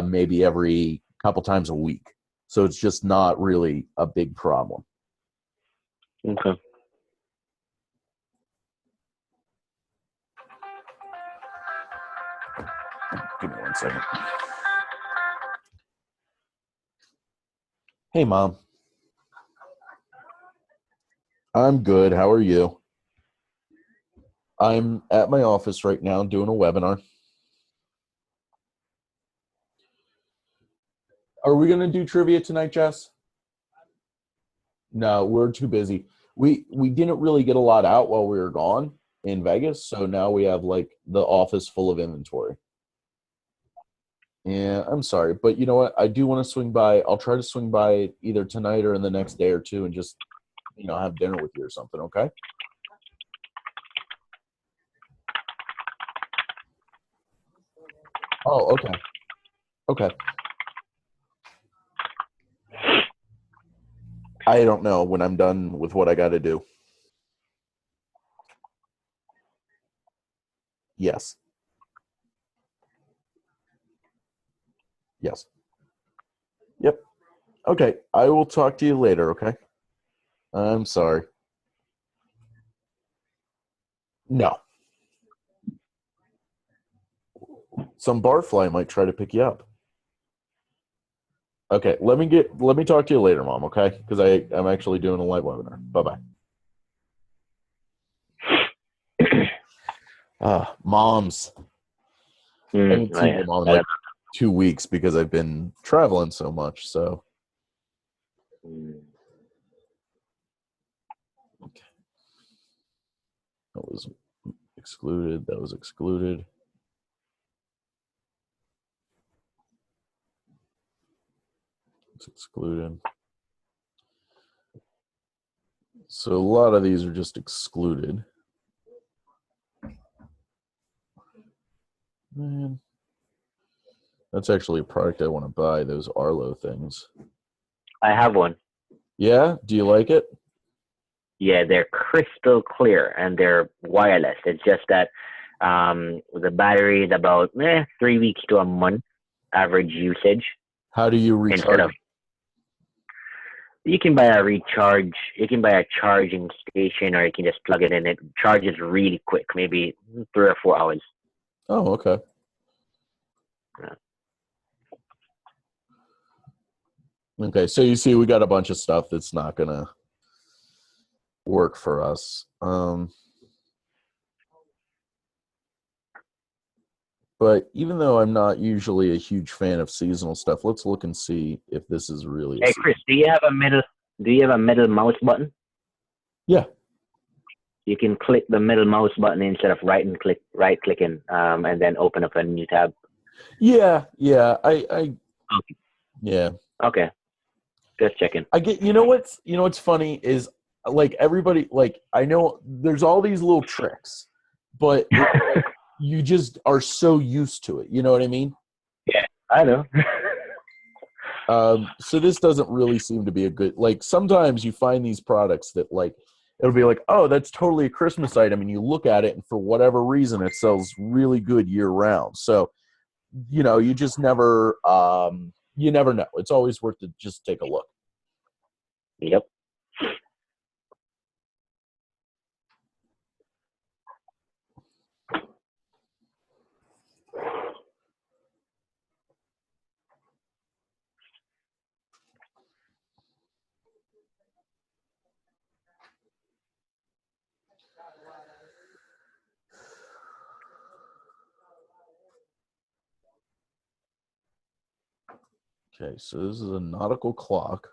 Maybe every couple times a week. So it's just not really a big problem. Okay. Give me 1 second. Hey, Mom. I'm good. How are you? I'm at my office right now doing a webinar. Are we going to do trivia tonight, Jess? No, we're too busy. We didn't really get a lot out while we were gone in Vegas, so now we have like the office full of inventory. Yeah, I'm sorry, but you know what? I do want to swing by. I'll try to swing by either tonight or in the next day or two and just, have dinner with you or something, okay? Oh, okay. Okay. I don't know when I'm done with what I got to do. Yes. Yes. Yep. Okay. I will talk to you later, okay? I'm sorry. No. Some barfly might try to pick you up. Okay, let me talk to you later, Mom, okay? Because I'm actually doing a live webinar. Bye-bye. Moms. I haven't Oh seen your yeah. mom in like 2 weeks because I've been traveling so much, so Mm. okay. That was excluded. That was excluded. It's excluded. So a lot of these are just excluded. Man, that's actually a product I want to buy, those Arlo things. I have one. Yeah? Do you like it? Yeah, they're crystal clear and they're wireless. It's just that the battery is about 3 weeks to a month average usage. How do you Instead recharge of it? you can buy a recharge, you can buy a charging station, or you can just plug it in. It charges really quick, maybe 3 or 4 hours. Oh, okay. Yeah. Okay, so you see we got a bunch of stuff that's not going to work for us. But even though I'm not usually a huge fan of seasonal stuff, let's look and see if this is really a Hey season. Chris, do you have a middle mouse button? Yeah. You can click the middle mouse button instead of right clicking, and then open up a new tab. Yeah, yeah. Okay. Yeah. Okay, just checking. I get what's funny is like everybody like I know there's all these little tricks, but it's like you just are so used to it. You know what I mean? Yeah, I know. So this doesn't really seem to be a good like sometimes you find these products that like it'll be like, oh, that's totally a Christmas item, and you look at it and for whatever reason it sells really good year round. So, you just never know. It's always worth to just take a look. Yep. Okay, so this is a nautical clock.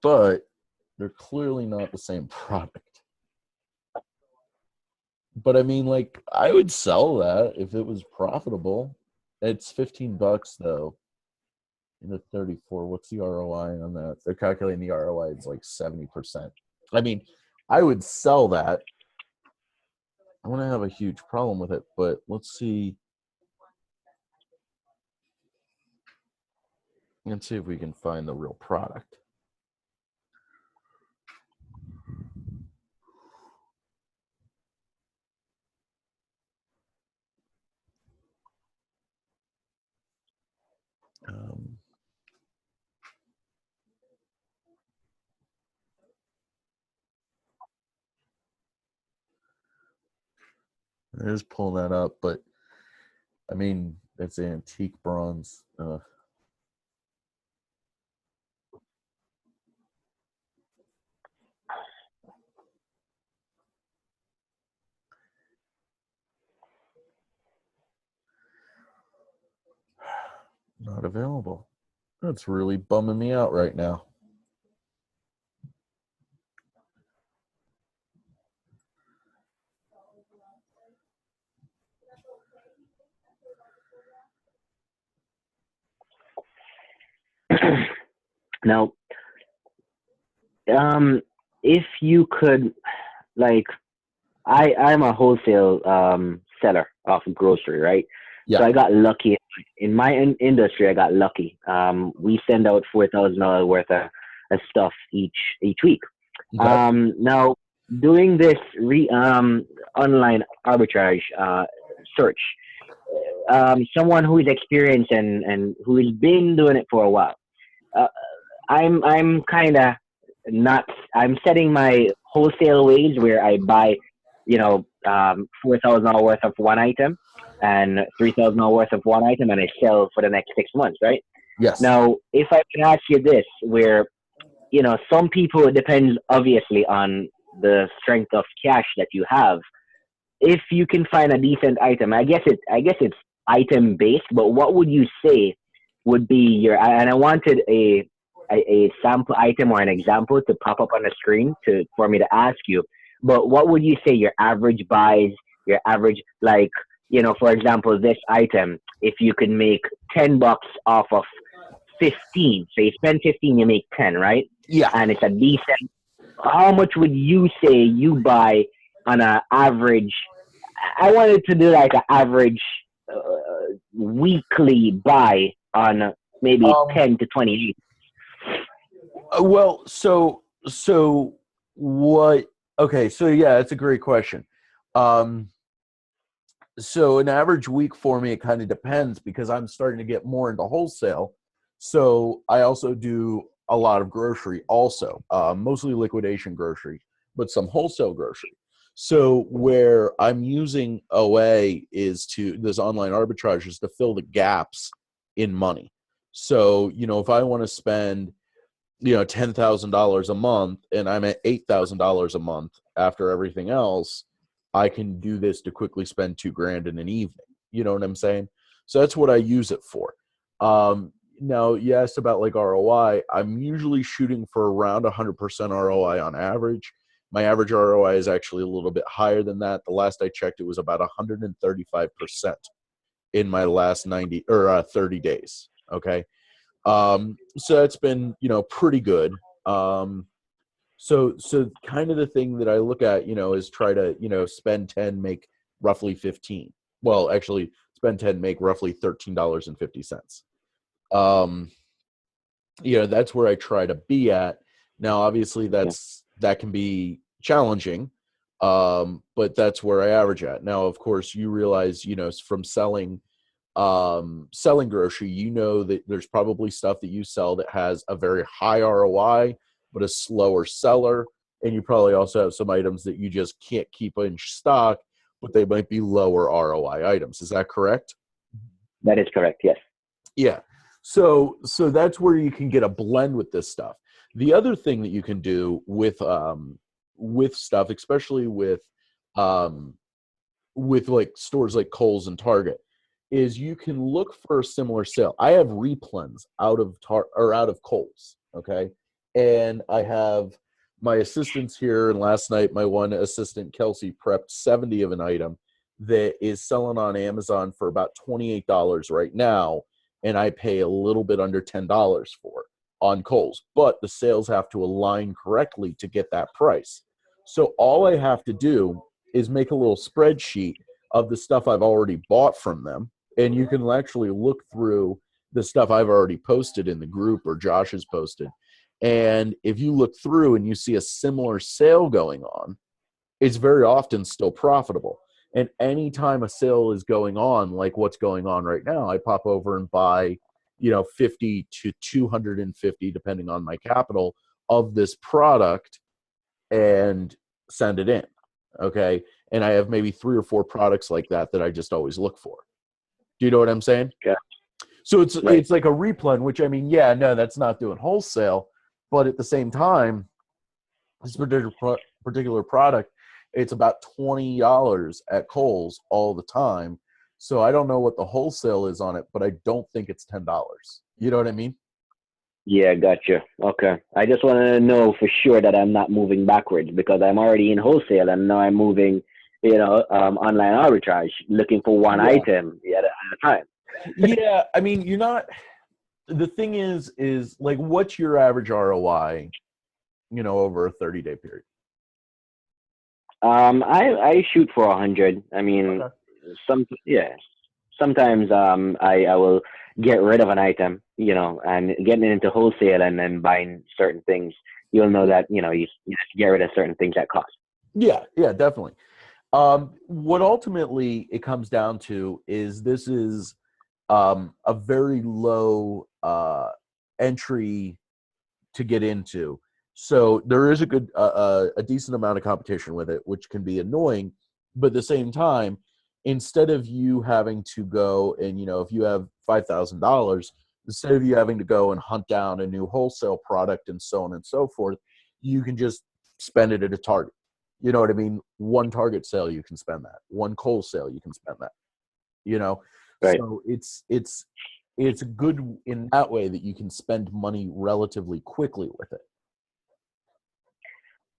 But they're clearly not the same product. But I mean, like, I would sell that if it was profitable. It's $15 though. In the 34, what's the ROI on that? They're calculating the ROI is like 70%. I mean, I would sell that. I want to have a huge problem with it, but let's see. Let's see if we can find the real product. Um, I was pulling that up, but I mean, it's antique bronze. Not available. That's really bumming me out right now. Now, if you could, like, I'm a wholesale seller of grocery, right? So Yeah. I got lucky in my industry. I got lucky. We send out $4,000 worth of stuff each week. Okay. Now doing this online arbitrage search, someone who is experienced and who has been doing it for a while. Uh, I'm kind of not. I'm setting my wholesale wage where I buy, $4,000 worth of one item and $3,000 worth of one item, and I sell for the next 6 months, right? Yes. Now, if I can ask you this, where some people, it depends obviously on the strength of cash that you have. If you can find a decent item, I guess it's item based, but what would you say would be your, and I wanted a sample item or an example to pop up on the screen for me to ask you. But what would you say your average buys, your average, like, for example, this item, if you could make $10 off of 15, so you spend 15, you make 10, right? Yeah. And it's a decent, how much would you say you buy on an average? I wanted to do like an average weekly buy on maybe Um, 10 to 20. well, so what? Okay, so yeah, that's a great question. Um, so an average week for me, it kind of depends because I'm starting to get more into wholesale. So I also do a lot of grocery, also mostly liquidation grocery, but some wholesale grocery. So where I'm using OA is to this online arbitrage is to fill the gaps in money. So if I want to spend $10,000 a month and I'm at $8,000 a month after everything else, I can do this to quickly spend 2 grand in an evening. You know what I'm saying? So that's what I use it for. Now you asked about like ROI. I'm usually shooting for around 100% ROI on average. My average ROI is actually a little bit higher than that. The last I checked, it was about 135% in my last 90 or 30 days. Okay. So that's been, pretty good. So kind of the thing that I look at, is try to, spend 10, make roughly 15. Well, actually spend 10, make roughly $13.50. Um, that's where I try to be at. Now, obviously Yeah. that can be challenging. But that's where I average at. Now, of course, you realize, from selling grocery, that there's probably stuff that you sell that has a very high ROI, but a slower seller. And you probably also have some items that you just can't keep in stock, but they might be lower ROI items. Is that correct? That is correct. Yes. Yeah. So that's where you can get a blend with this stuff. The other thing that you can do with stuff, especially um, with like stores like Kohl's and Target, is you can look for a similar sale. I have replens out of Kohl's, okay, and I have my assistants here. And last night, my one assistant Kelsey prepped 70 of an item that is selling on Amazon for about $28 right now, and I pay a little bit under $10 for it on Kohl's. But the sales have to align correctly to get that price. So all I have to do is make a little spreadsheet of the stuff I've already bought from them. And you can actually look through the stuff I've already posted in the group or Josh has posted. And if you look through and you see a similar sale going on, it's very often still profitable. And anytime a sale is going on, like what's going on right now, I pop over and buy, 50 to 250, depending on my capital, of this product and send it in. Okay. And I have maybe 3 or 4 products like that I just always look for. Do you know what I'm saying? Yeah. So it's Right. it's like a replen, which I mean, yeah, no, that's not doing wholesale, but at the same time, this particular product, it's about $20 at Kohl's all the time. So I don't know what the wholesale is on it, but I don't think it's $10. You know what I mean? Yeah, gotcha. Okay. I just want to know for sure that I'm not moving backwards because I'm already in wholesale and now I'm moving, online arbitrage, looking for one Yeah. item at a time. Yeah. I mean, you're not, the thing is like, what's your average ROI, over a 30-day period? I shoot for 100. I mean, Okay. yeah. Sometimes I will get rid of an item, and getting into wholesale and then buying certain things. You'll know that you have to get rid of certain things at cost. Yeah. Yeah, definitely. What ultimately it comes down to is this is a very low entry to get into. So there is a decent amount of competition with it, which can be annoying. But at the same time, instead of you having to go and, if you have $5,000, instead of you having to go and hunt down a new wholesale product and so on and so forth, you can just spend it at a Target. You know what I mean? One Target sale, you can spend that. One Kohl's sale, you can spend that. You know, Right. so it's good in that way that you can spend money relatively quickly with it.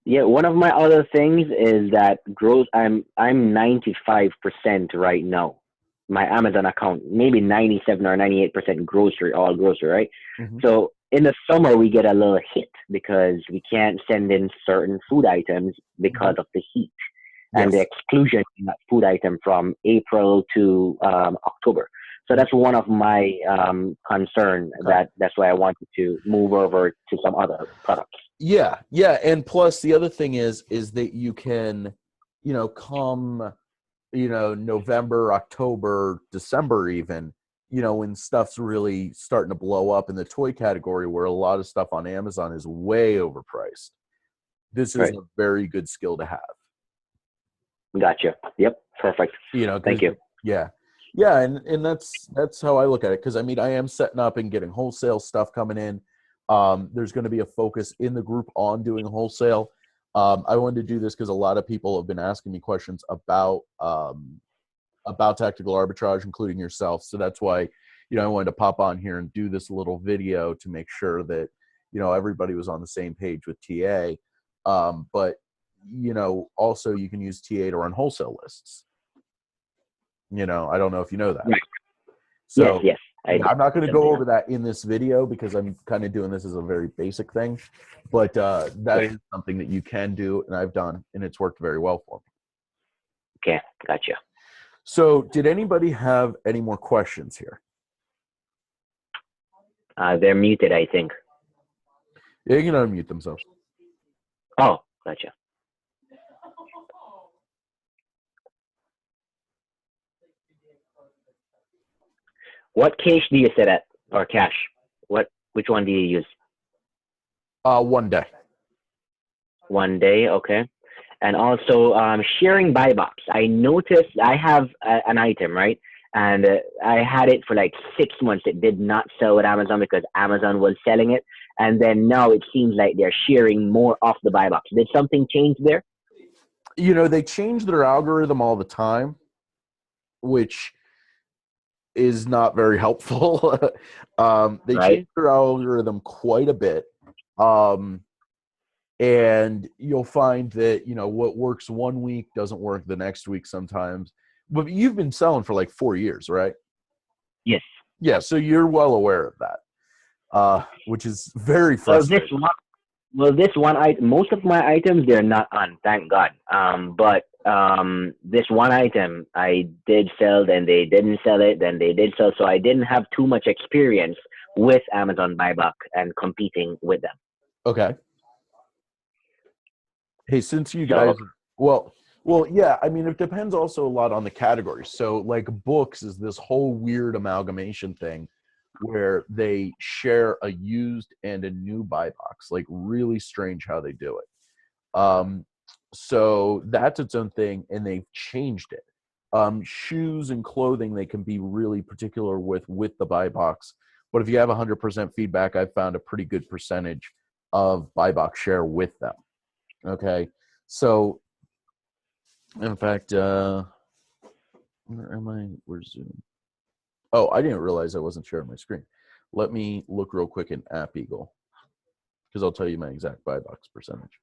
Yeah, one of my other things is that gross. I'm 95% right now. My Amazon account, maybe 97 or 98% grocery, all grocery, right? Mhm. So in the summer we get a little hit because we can't send in certain food items because Mhm. of the heat and the Yes. exclusion in that food item from April to October. So Mhm. that's one of my concern. Okay. That's why I wanted to move over to some other products. Yeah, yeah, and plus the other thing is that you can, come, November, October, December even, when stuff's really starting to blow up in the toy category where a lot of stuff on Amazon is way overpriced. This is Right. a very good skill to have. Gotcha. Yep. Perfect. Because Thank you. yeah, yeah, and that's how I look at it. Because I mean, I am setting up and getting wholesale stuff coming in. There's going to be a focus in the group on doing wholesale. I wanted to do this because a lot of people have been asking me questions about tactical arbitrage, including yourself. So that's why, I wanted to pop on here and do this little video to make sure that, everybody was on the same page with TA. But, also you can use TA to run wholesale lists. I don't know if you know that. Right. Yes. So Yes. I yeah, do. I'm not going to go Definitely know. over that in this video because I'm kind of doing this as a very basic thing. But that Right. is something that you can do, and I've done, and it's worked very well for me. Okay. Gotcha. So did anybody have any more questions here? They're muted, I think. Yeah, you can unmute themselves. Oh, gotcha. What cache do you set at or cache? Which one do you use? One day. One day. Okay. And also sharing buy box. I noticed I have an item, right? And I had it for like 6 months. It did not sell with Amazon because Amazon was selling it. And then now it seems like they're sharing more off the buy box. Did something change there? They change their algorithm all the time, which is not very helpful. They Right. change their algorithm quite a bit. Um, and you'll find that, what works one week doesn't work the next week sometimes. But you've been selling for like 4 years, right? Yes. Yeah, so you're well aware of that, which is very Well, this frustrating. one. Well, this one item, most of my items they're not on, thank God. But this one item I did sell, then they didn't sell it, then they did sell. So I didn't have too much experience with Amazon buyback and competing with them. Okay. Hey, since you So guys, well, yeah. I mean, it depends also a lot on the category. So, like, books is this whole weird amalgamation thing where they share a used and a new buy box. Like, really strange how they do it. So that's its own thing, and they've changed it. Shoes and clothing, they can be really particular with the buy box. But if you have 100% feedback, I've found a pretty good percentage of buy box share with them. Okay. So, in fact, Where am I? Where's Zoom? Oh, I didn't realize I wasn't sharing my screen. Let me look real quick in App Eagle because I'll tell you my exact buy box percentage.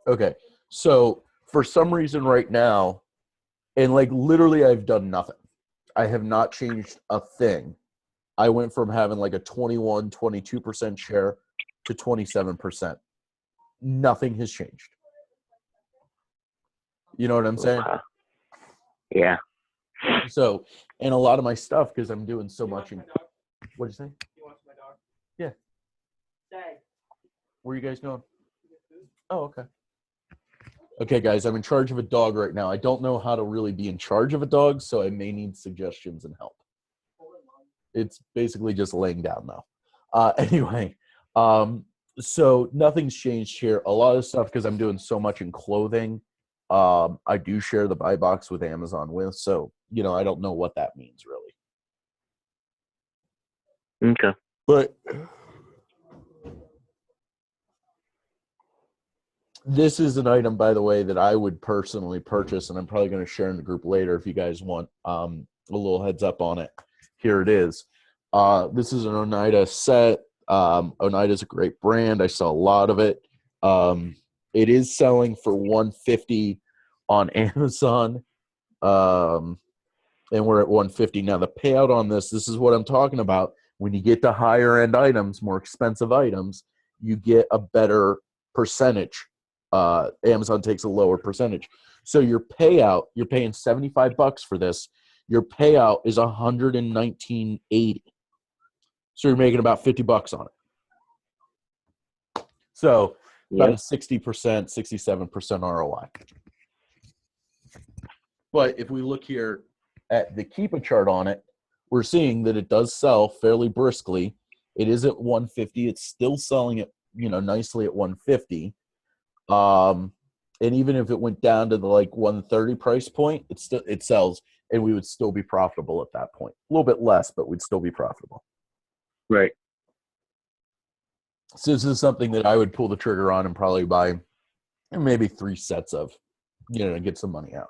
Okay, so for some reason right now, and like literally I've done nothing. I have not changed a thing. I went from having like a 21, 22% share to 27%. Nothing has changed. You know what I'm saying? Yeah. So, and a lot of my stuff, because I'm doing so much in, what'd you say? Yeah. Where are you guys going? Oh, okay. Okay, guys, I'm in charge of a dog right now. I don't know how to really be in charge of a dog, so I may need suggestions and help. It's basically just laying down now. Anyway, so nothing's changed here. A lot of stuff, because I'm doing so much in clothing, I do share the buy box with Amazon with, so, you know, I don't know what that means really. Okay. But this is an item, by the way, that I would personally purchase, and I'm probably going to share in the group later if you guys want a little heads up on it. Here it is. This is an Oneida set. Oneida is a great brand. I saw a lot of it. It is selling for $150 on Amazon, and we're at $150 now. The payout on this is what I'm talking about. When you get to higher end items, more expensive items, you get a better percentage. Amazon takes a lower percentage. So your payout, you're paying $75 for this. Your payout is $119.80. So you're making about $50 on it. So about a 60%, 67% ROI. But if we look here at the Keepa chart on it, we're seeing that it does sell fairly briskly. It is at 150. It's still selling it, you know, nicely at 150. And even if it went down to the like 130 price point, it sells, and we would still be profitable at that point. A little bit less, but we'd still be profitable. Right. So this is something that I would pull the trigger on and probably buy maybe 3 sets of, you know, to get some money out.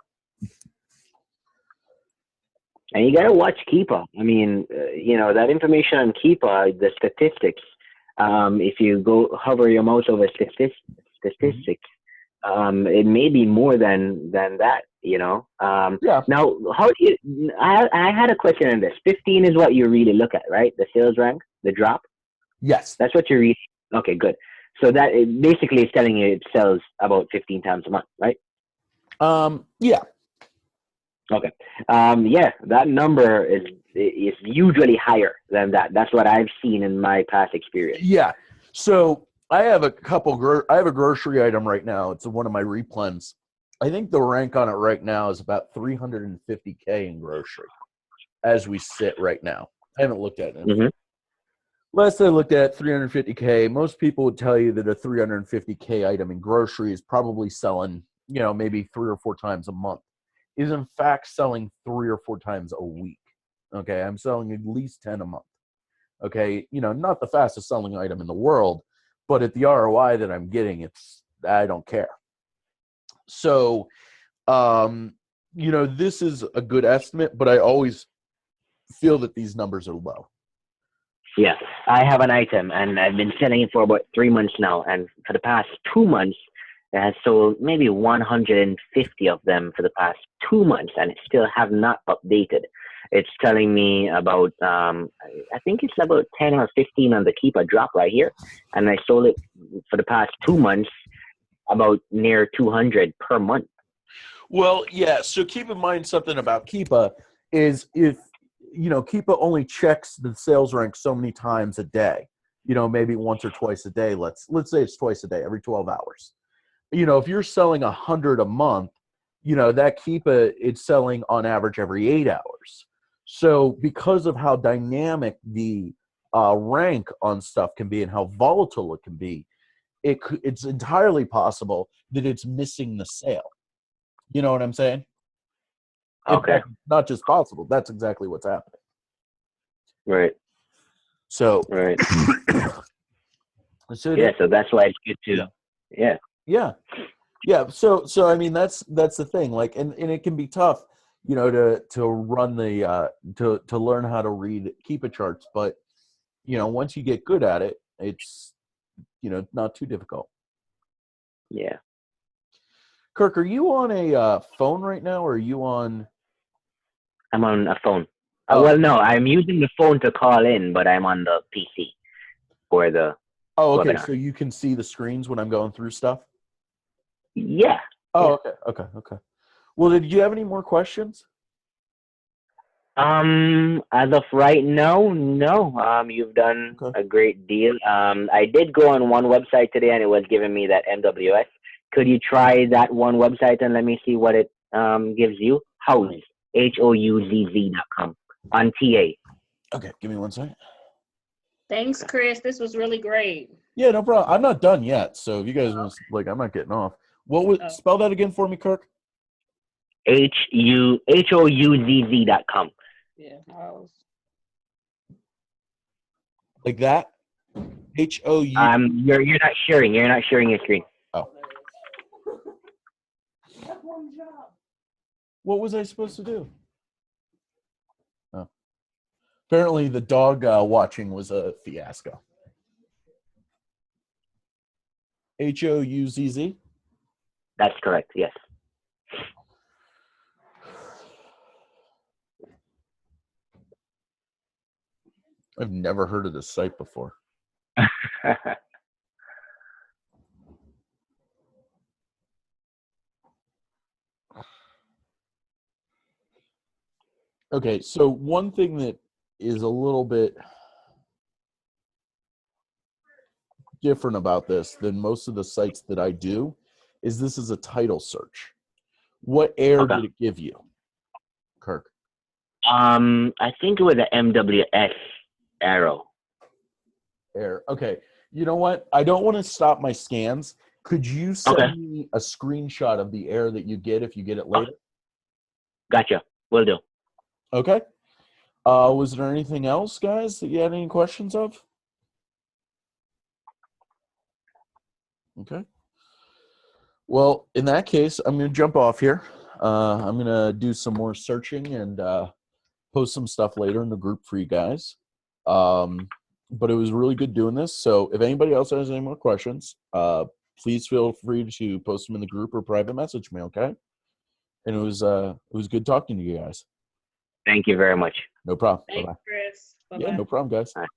And you gotta watch Keepa. I mean, you know, that information on Keepa, the statistics. If you go hover your mouse over statistics, it may be more than that. You know. Yeah. Now, how do you? I had a question on this. 15 is what you really look at, right? The sales rank, the drop. Yes. That's what you read. Okay, good. So that it basically is telling you it sells about 15 times a month, right? Yeah. Okay. Yeah, that number is usually higher than that. That's what I've seen in my past experience. Yeah. So I have a I have a grocery item right now. It's one of my replens. I think the rank on it right now is about 350K in grocery as we sit right now. I haven't looked at it. Mm-hmm. Last I looked at 350K, most people would tell you that a 350K item in grocery is probably selling, you know, maybe 3 or 4 times a month. Is in fact selling 3 or 4 times a week. Okay, I'm selling at least 10 a month. Okay, you know, not the fastest selling item in the world, but at the ROI that I'm getting, I don't care. So, you know, this is a good estimate, but I always feel that these numbers are low. Yeah, I have an item, and I've been selling it for about 3 months now, and for the past 2 months, it has sold maybe 150 of them for the past 2 months, and it still have not updated. It's telling me about, I think it's about 10 or 15 on the Keepa drop right here, and I sold it for the past 2 months about near 200 per month. Well, yeah, so keep in mind something about Keepa is if, you know, Keepa only checks the sales rank so many times a day. maybe once or twice a day. Let's say it's twice a day, every 12 hours. If you're selling 100 a month, that it's selling on average every 8 hours. So because of how dynamic the rank on stuff can be and how volatile it can be, it's entirely possible that it's missing the sale. You know what I'm saying? Okay. In fact, not just possible. That's exactly what's happening. Right. So, Right. so Yeah. So that's why it's good to. Yeah. Yeah. So I mean, that's the thing. Like, and it can be tough, to run the to learn how to read Keepa charts. But once you get good at it, it's not too difficult. Yeah. Kirk, are you on a phone right now, or are you on? I'm on a phone. Oh. Well, no, I'm using the phone to call in, but I'm on the PC for the. Oh, okay. Webinar. So you can see the screens when I'm going through stuff. Yeah. Oh, okay. Okay. Well, did you have any more questions? As of right now, no. You've done a great deal. I did go on one website today, and it was giving me that MWS. Could you try that one website and let me see what it gives you? Houzz, HOUZZ.com on TA. Okay, give me 1 second. Thanks, Chris. This was really great. Yeah, no problem. I'm not done yet, so if you guys want to, I'm not getting off. What would spell that again for me, Kirk? HOUZZ.com. Yeah, Houzz. Like that? HOU. You're not sharing. You're not sharing your screen. Oh. What was I supposed to do? Oh. Apparently, the dog watching was a fiasco. HOUZZ? That's correct. Yes. I've never heard of this site before. Okay, so one thing that is a little bit different about this than most of the sites that I do is this is a title search. What error did it give you, Kirk? I think it was an MWS arrow. Error. Okay. You know what? I don't want to stop my scans. Could you send me a screenshot of the error that you get if you get it later? Gotcha. Will do. Okay. Was there anything else, guys, that you had any questions of? Okay. Well, in that case, I'm going to jump off here. I'm going to do some more searching and post some stuff later in the group for you guys. But it was really good doing this. So if anybody else has any more questions, please feel free to post them in the group or private message me, okay? And it was good talking to you guys. Thank you very much. No problem. Thanks, Bye-bye. Chris. Bye-bye. Yeah, no problem, guys. All right.